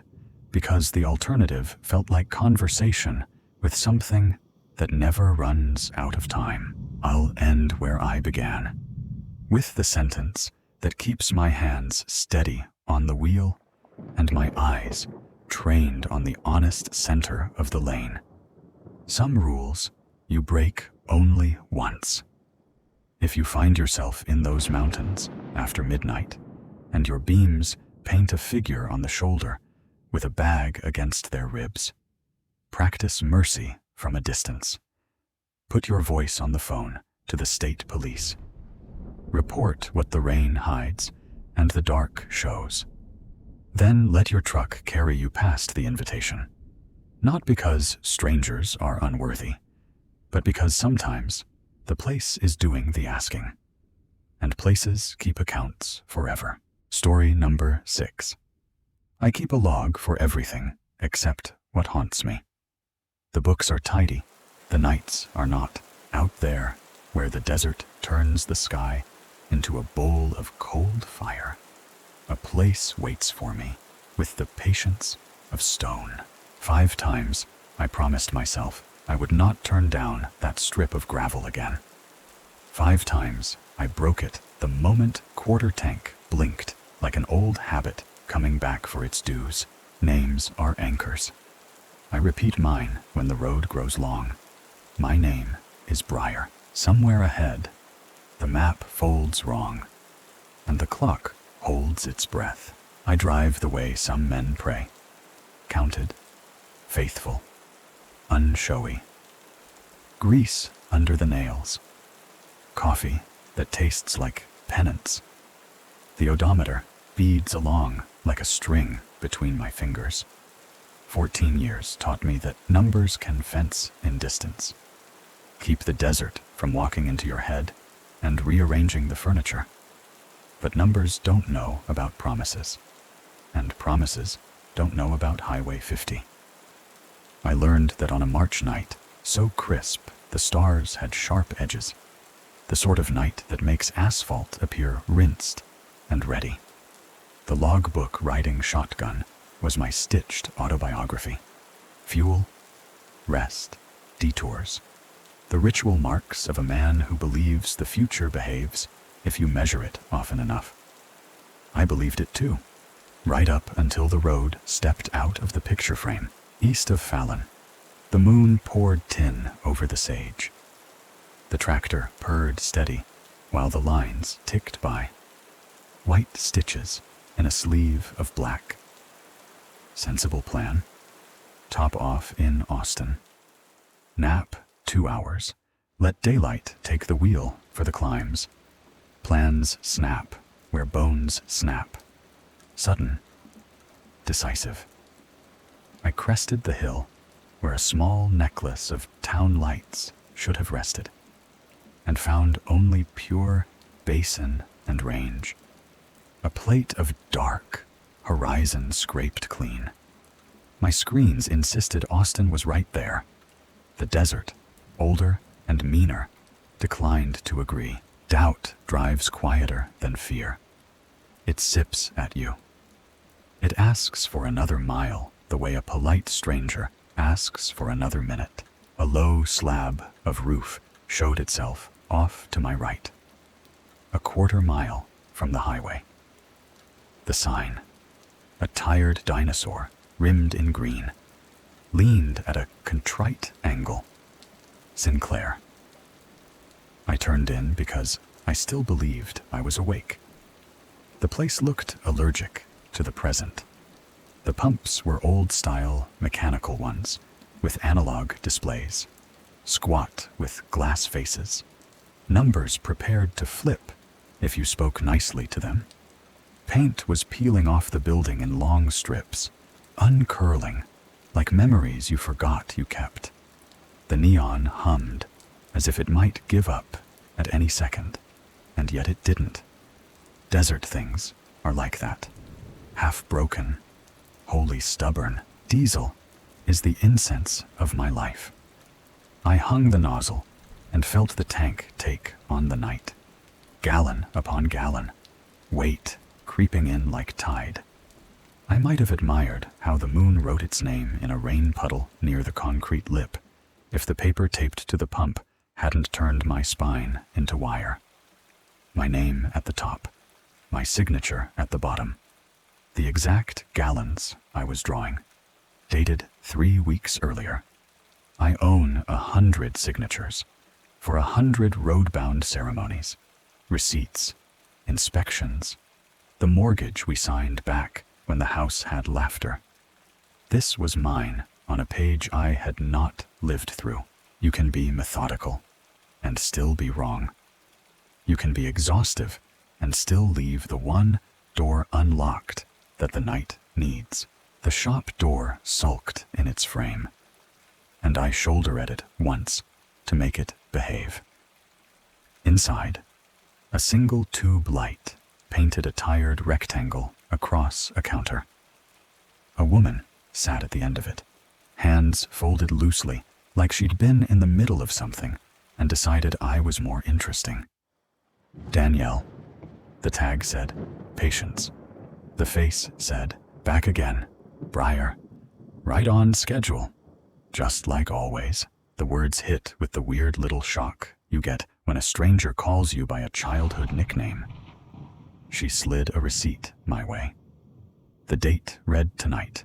because the alternative felt like conversation with something that never runs out of time. I'll end where I began, with the sentence that keeps my hands steady on the wheel and my eyes trained on the honest center of the lane. Some rules you break only once. If you find yourself in those mountains after midnight, and your beams paint a figure on the shoulder with a bag against their ribs, practice mercy from a distance. Put your voice on the phone to the state police. Report what the rain hides and the dark shows. Then let your truck carry you past the invitation. Not because strangers are unworthy, but because sometimes the place is doing the asking. And places keep accounts forever. Story number 6. I keep a log for everything except what haunts me. The books are tidy, the nights are not. Out there, where the desert turns the sky into a bowl of cold fire, a place waits for me with the patience of stone. 5 times I promised myself I would not turn down that strip of gravel again. 5 times I broke it the moment quarter tank blinked like an old habit coming back for its dues. Names are anchors. I repeat mine when the road grows long. My name is Briar. Somewhere ahead, the map folds wrong, and the clock holds its breath. I drive the way some men pray, counted, faithful, unshowy. Grease under the nails. Coffee that tastes like penance. The odometer beads along like a string between my fingers. 14 years taught me that numbers can fence in distance. Keep the desert from walking into your head and rearranging the furniture. But numbers don't know about promises, and promises don't know about Highway 50. I learned that on a March night, so crisp the stars had sharp edges, the sort of night that makes asphalt appear rinsed and ready. The logbook riding shotgun was my stitched autobiography. Fuel, rest, detours. The ritual marks of a man who believes the future behaves if you measure it often enough. I believed it too, right up until the road stepped out of the picture frame. East of Fallon, the moon poured tin over the sage. The tractor purred steady while the lines ticked by. White stitches in a sleeve of black. Sensible plan. Top off in Austin. Nap 2 hours. Let daylight take the wheel for the climbs. Plans snap where bones snap. Sudden. Decisive. I crested the hill where a small necklace of town lights should have rested, and found only pure basin and range. A plate of dark, horizon scraped clean. My screens insisted Austin was right there. The desert, older and meaner, declined to agree. Doubt drives quieter than fear. It sips at you. It asks for another mile, the way a polite stranger asks for another minute. A low slab of roof showed itself off to my right, a quarter mile from the highway. The sign, a tired dinosaur rimmed in green, leaned at a contrite angle. Sinclair. I turned in because I still believed I was awake. The place looked allergic to the present. The pumps were old-style mechanical ones, with analog displays, squat with glass faces, numbers prepared to flip if you spoke nicely to them. Paint was peeling off the building in long strips, uncurling, like memories you forgot you kept. The neon hummed as if it might give up at any second, and yet it didn't. Desert things are like that, half-broken, wholly stubborn. Diesel is the incense of my life. I hung the nozzle and felt the tank take on the night, gallon upon gallon, weight creeping in like tide. I might have admired how the moon wrote its name in a rain puddle near the concrete lip if the paper taped to the pump hadn't turned my spine into wire. My name at the top, my signature at the bottom. The exact gallons I was drawing, dated 3 weeks earlier. I own 100 signatures for 100 road-bound ceremonies, receipts, inspections, the mortgage we signed back when the house had laughter. This was mine on a page I had not lived through. You can be methodical and still be wrong. You can be exhaustive and still leave the one door unlocked that the night needs. The shop door sulked in its frame, and I shoulder-at it once to make it behave. Inside, a single tube light painted a tired rectangle across a counter. A woman sat at the end of it, hands folded loosely, like she'd been in the middle of something and decided I was more interesting. Danielle, the tag said, patience. The face said, back again, Briar, right on schedule. Just like always, the words hit with the weird little shock you get when a stranger calls you by a childhood nickname. She slid a receipt my way. The date read tonight.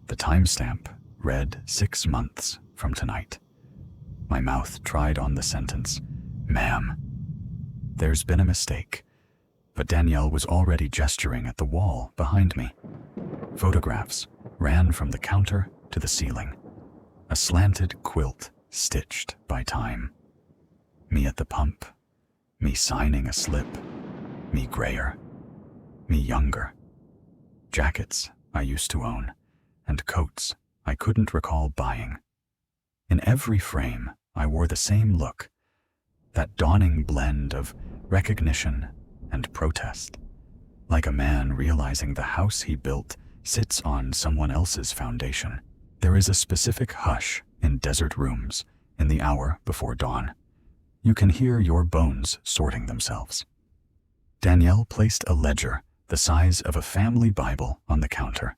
The timestamp read 6 months from tonight. My mouth tried on the sentence, ma'am. There's been a mistake. But Danielle was already gesturing at the wall behind me. Photographs ran from the counter to the ceiling, a slanted quilt stitched by time. Me at the pump, me signing a slip, me grayer, me younger. Jackets I used to own, and coats I couldn't recall buying. In every frame, I wore the same look, that dawning blend of recognition and protest, like a man realizing the house he built sits on someone else's foundation. There is a specific hush in desert rooms in the hour before dawn. You can hear your bones sorting themselves. Danielle placed a ledger the size of a family Bible on the counter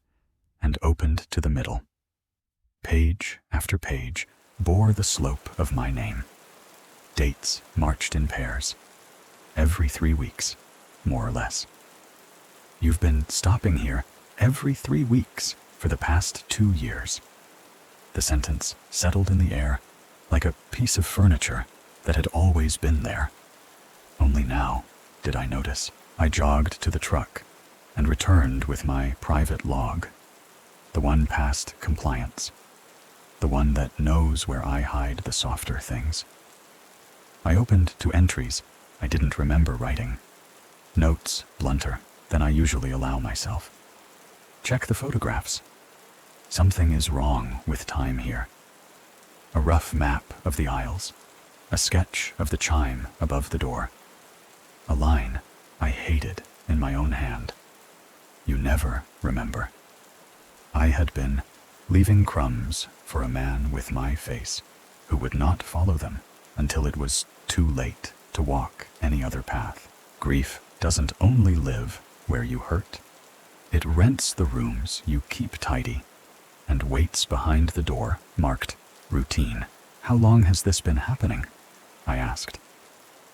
and opened to the middle. Page after page bore the slope of my name. Dates marched in pairs. Every 3 weeks, more or less. You've been stopping here every 3 weeks for the past 2 years. The sentence settled in the air like a piece of furniture that had always been there. Only now did I notice. I jogged to the truck and returned with my private log, the one past compliance, the one that knows where I hide the softer things. I opened to entries I didn't remember writing, notes blunter than I usually allow myself. Check the photographs. Something is wrong with time here. A rough map of the aisles, a sketch of the chime above the door, a line I hated in my own hand. You never remember. I had been leaving crumbs for a man with my face who would not follow them until it was too late to walk any other path. Grief doesn't only live where you hurt. It rents the rooms you keep tidy and waits behind the door marked routine. How long has this been happening? I asked,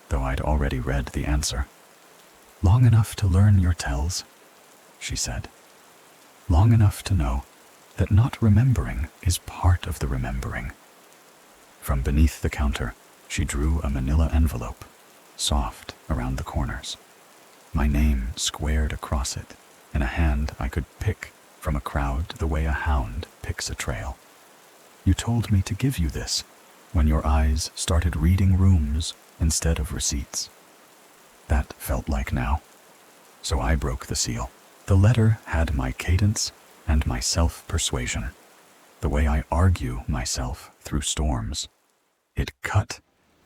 though I'd already read the answer. Long enough to learn your tells, she said. Long enough to know that not remembering is part of the remembering. From beneath the counter, she drew a manila envelope, soft around the corners. My name squared across it, in a hand I could pick from a crowd the way a hound picks a trail. You told me to give you this when your eyes started reading rooms instead of receipts. That felt like now. So I broke the seal. The letter had my cadence and my self-persuasion, the way I argue myself through storms. It cut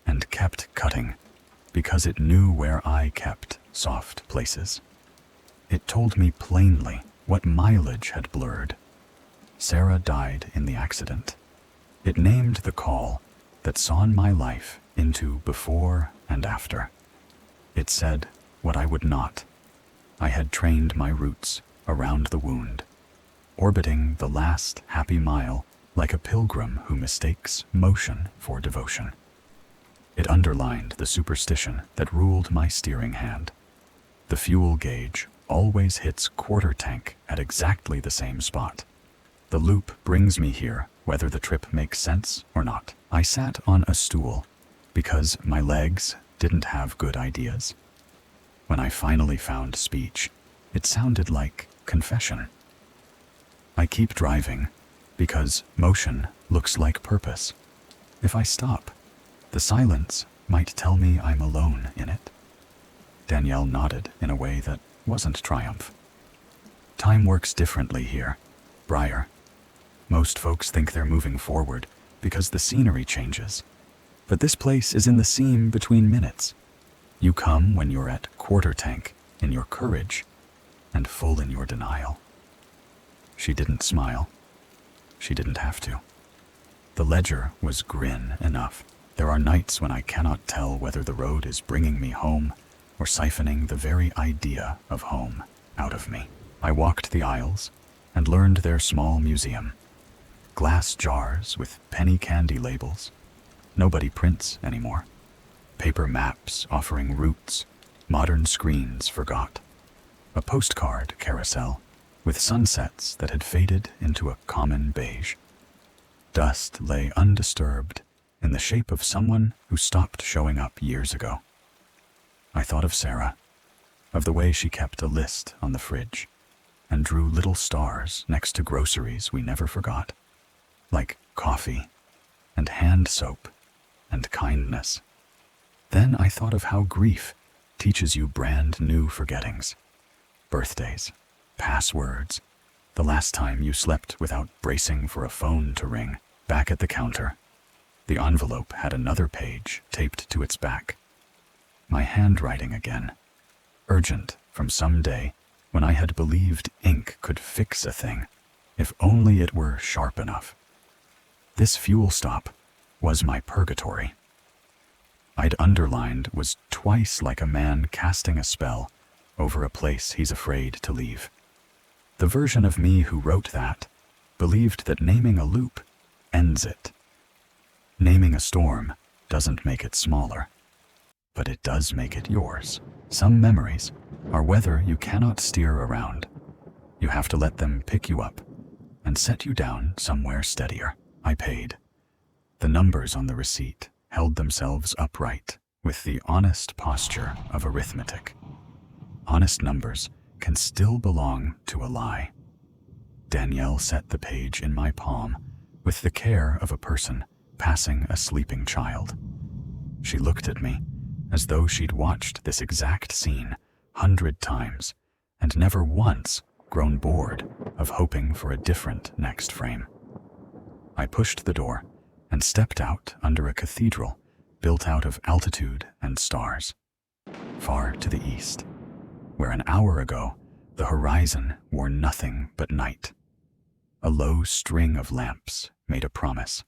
and kept cutting because it knew where I kept soft places. It told me plainly what mileage had blurred. Sarah died in the accident. It named the call that sawn my life into before and after. It said what I would not. I had trained my roots around the wound, orbiting the last happy mile like a pilgrim who mistakes motion for devotion. It underlined the superstition that ruled my steering hand. The fuel gauge always hits quarter tank at exactly the same spot. The loop brings me here whether the trip makes sense or not. I sat on a stool because my legs didn't have good ideas. When I finally found speech, it sounded like confession. I keep driving because motion looks like purpose. If I stop, the silence might tell me I'm alone in it. Danielle nodded in a way that wasn't triumph. Time works differently here, Briar. Most folks think they're moving forward because the scenery changes. But this place is in the seam between minutes. You come when you're at quarter tank in your courage and full in your denial. She didn't smile. She didn't have to. The ledger was grin enough. There are nights when I cannot tell whether the road is bringing me home or siphoning the very idea of home out of me. I walked the aisles and learned their small museum. Glass jars with penny candy labels. Nobody prints anymore. Paper maps offering routes, modern screens forgot. A postcard carousel with sunsets that had faded into a common beige. Dust lay undisturbed in the shape of someone who stopped showing up years ago. I thought of Sarah, of the way she kept a list on the fridge and drew little stars next to groceries we never forgot, like coffee and hand soap and kindness. Then I thought of how grief teaches you brand new forgettings. Birthdays, passwords, the last time you slept without bracing for a phone to ring. Back at the counter, the envelope had another page taped to its back. My handwriting again, urgent from some day when I had believed ink could fix a thing, if only it were sharp enough. This fuel stop was my purgatory. I'd underlined was twice like a man casting a spell over a place he's afraid to leave. The version of me who wrote that believed that naming a loop ends it. Naming a storm doesn't make it smaller, but it does make it yours. Some memories are weather you cannot steer around. You have to let them pick you up and set you down somewhere steadier. I paid. The numbers on the receipt held themselves upright with the honest posture of arithmetic. Honest numbers can still belong to a lie. Danielle set the page in my palm with the care of a person passing a sleeping child. She looked at me as though she'd watched this exact scene 100 times and never once grown bored of hoping for a different next frame. I pushed the door and stepped out under a cathedral built out of altitude and stars, far to the east, where an hour ago the horizon wore nothing but night. A low string of lamps made a promise,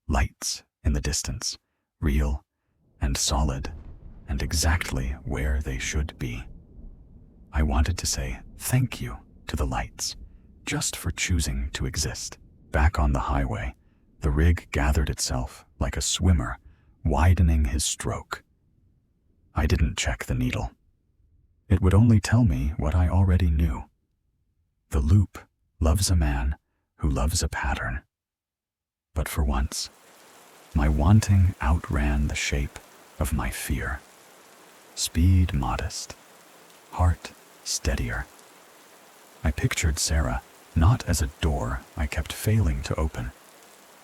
lights in the distance, real and solid and exactly where they should be. I wanted to say thank you to the lights, just for choosing to exist. Back on the highway, the rig gathered itself like a swimmer, widening his stroke. I didn't check the needle. It would only tell me what I already knew. The loop loves a man who loves a pattern. But for once, my wanting outran the shape of my fear. Speed modest, heart steadier. I pictured Sarah not as a door I kept failing to open,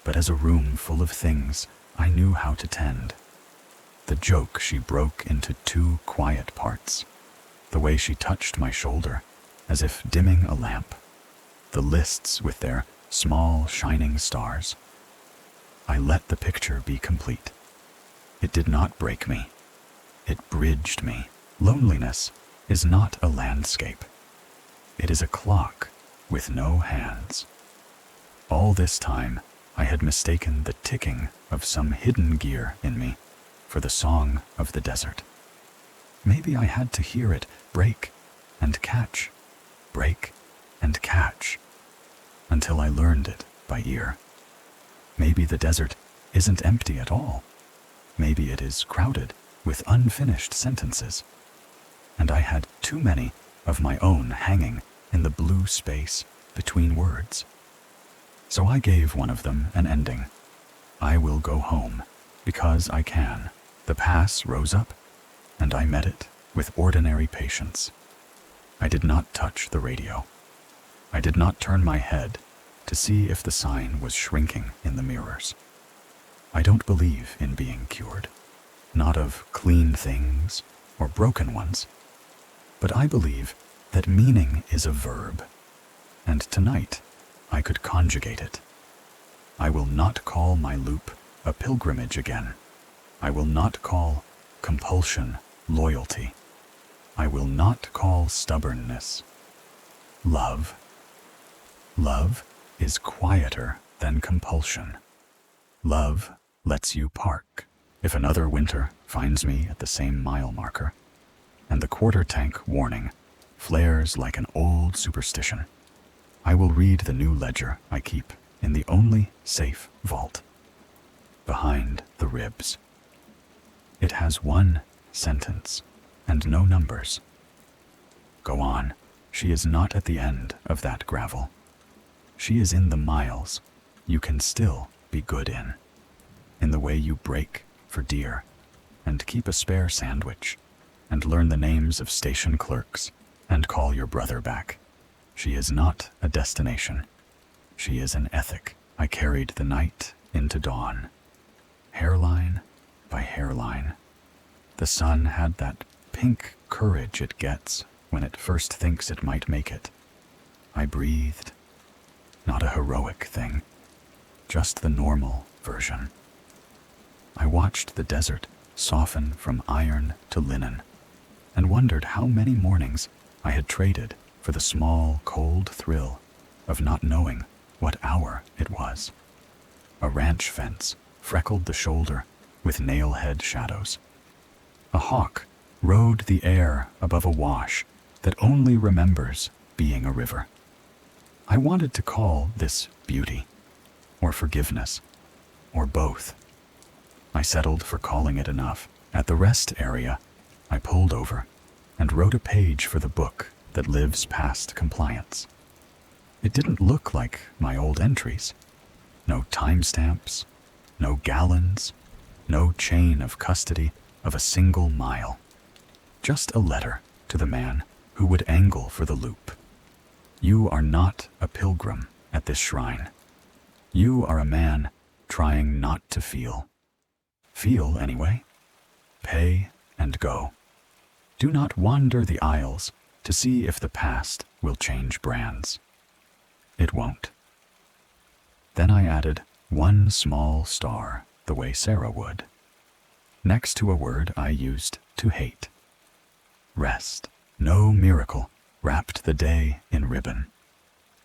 but as a room full of things I knew how to tend. The joke she broke into 2 quiet parts, the way she touched my shoulder as if dimming a lamp, the lists with their small shining stars. I let the picture be complete. It did not break me. It bridged me. Loneliness is not a landscape. It is a clock with no hands. All this time, I had mistaken the ticking of some hidden gear in me for the song of the desert. Maybe I had to hear it break and catch, break and catch, until I learned it by ear. Maybe the desert isn't empty at all. Maybe it is crowded with unfinished sentences, and I had too many of my own hanging in the blue space between words. So I gave one of them an ending. I will go home because I can. The pass rose up, and I met it with ordinary patience. I did not touch the radio. I did not turn my head to see if the sign was shrinking in the mirrors. I don't believe in being cured, not of clean things or broken ones, but I believe that meaning is a verb, and tonight I could conjugate it. I will not call my loop a pilgrimage again. I will not call compulsion loyalty. I will not call stubbornness love. Love is quieter than compulsion. Love lets you park. If another winter finds me at the same mile marker, and the quarter tank warning flares like an old superstition, I will read the new ledger I keep in the only safe vault, behind the ribs. It has 1 sentence and no numbers. Go on, she is not at the end of that gravel. She is in the miles you can still be good in the way you break for deer and keep a spare sandwich and learn the names of station clerks and call your brother back. She is not a destination. She is an ethic I carried the night into dawn. Hairline by hairline. The sun had that pink courage it gets when it first thinks it might make it. I breathed. Not a heroic thing, just the normal version. I watched the desert soften from iron to linen and wondered how many mornings I had traded for the small, cold thrill of not knowing what hour it was. A ranch fence freckled the shoulder with nail-head shadows. A hawk rode the air above a wash that only remembers being a river. I wanted to call this beauty, or forgiveness, or both. I settled for calling it enough. At the rest area, I pulled over and wrote a page for the book that lives past compliance. It didn't look like my old entries. No timestamps, no gallons, no chain of custody of a single mile. Just a letter to the man who would angle for the loop. You are not a pilgrim at this shrine. You are a man trying not to feel. Feel, anyway. Pay and go. Do not wander the aisles to see if the past will change brands. It won't. Then I added 1 small star, the way Sarah would, next to a word I used to hate. Rest. No miracle wrapped the day in ribbon.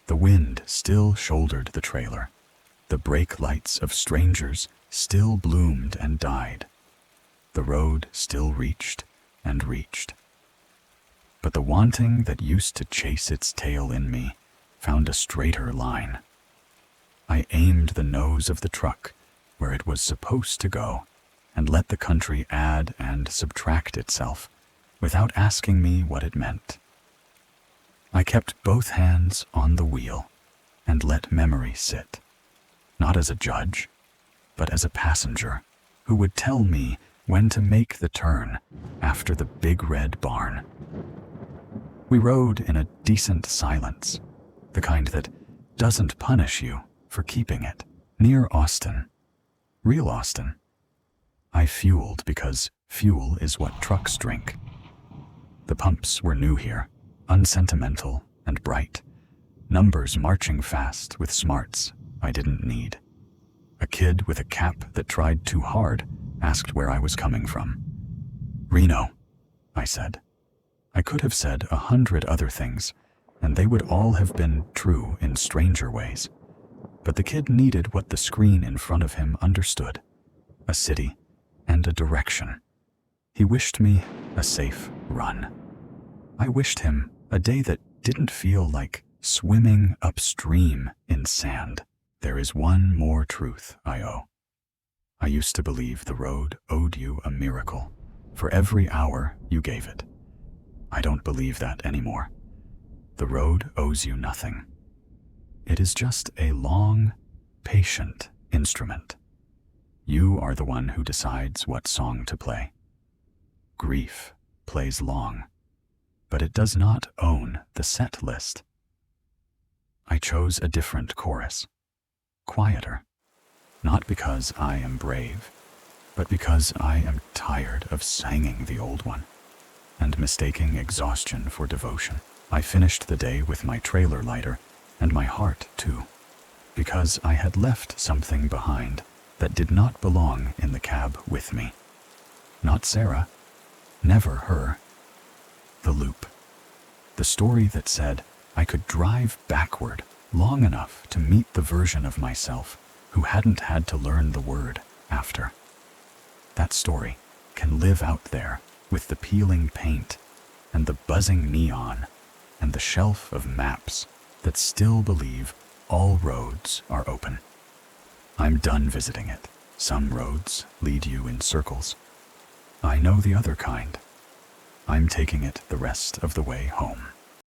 The wind still shouldered the trailer. The brake lights of strangers still bloomed and died. The road still reached and reached. But the wanting that used to chase its tail in me found a straighter line. I aimed the nose of the truck where it was supposed to go and let the country add and subtract itself without asking me what it meant. I kept both hands on the wheel and let memory sit, not as a judge, but as a passenger who would tell me when to make the turn after the big red barn. We rode in a decent silence, the kind that doesn't punish you for keeping it, near Austin, real Austin. I fueled because fuel is what trucks drink. The pumps were new here, unsentimental and bright, numbers marching fast with smarts I didn't need. A kid with a cap that tried too hard asked where I was coming from. Reno, I said. I could have said 100 other things, and they would all have been true in stranger ways. But the kid needed what the screen in front of him understood, a city and a direction. He wished me a safe run. I wished him a day that didn't feel like swimming upstream in sand. There is one more truth I owe. I used to believe the road owed you a miracle for every hour you gave it. I don't believe that anymore. The road owes you nothing. It is just a long, patient instrument. You are the one who decides what song to play. Grief plays long, but it does not own the set list. I chose a different chorus, quieter, not because I am brave, but because I am tired of singing the old one and mistaking exhaustion for devotion. I finished the day with my trailer lighter and my heart too, because I had left something behind that did not belong in the cab with me. Not Sarah, never her. The loop. The story that said I could drive backward long enough to meet the version of myself who hadn't had to learn the word after. That story can live out there with the peeling paint and the buzzing neon and the shelf of maps that still believe all roads are open. I'm done visiting it. Some roads lead you in circles. I know the other kind. I'm taking it the rest of the way home.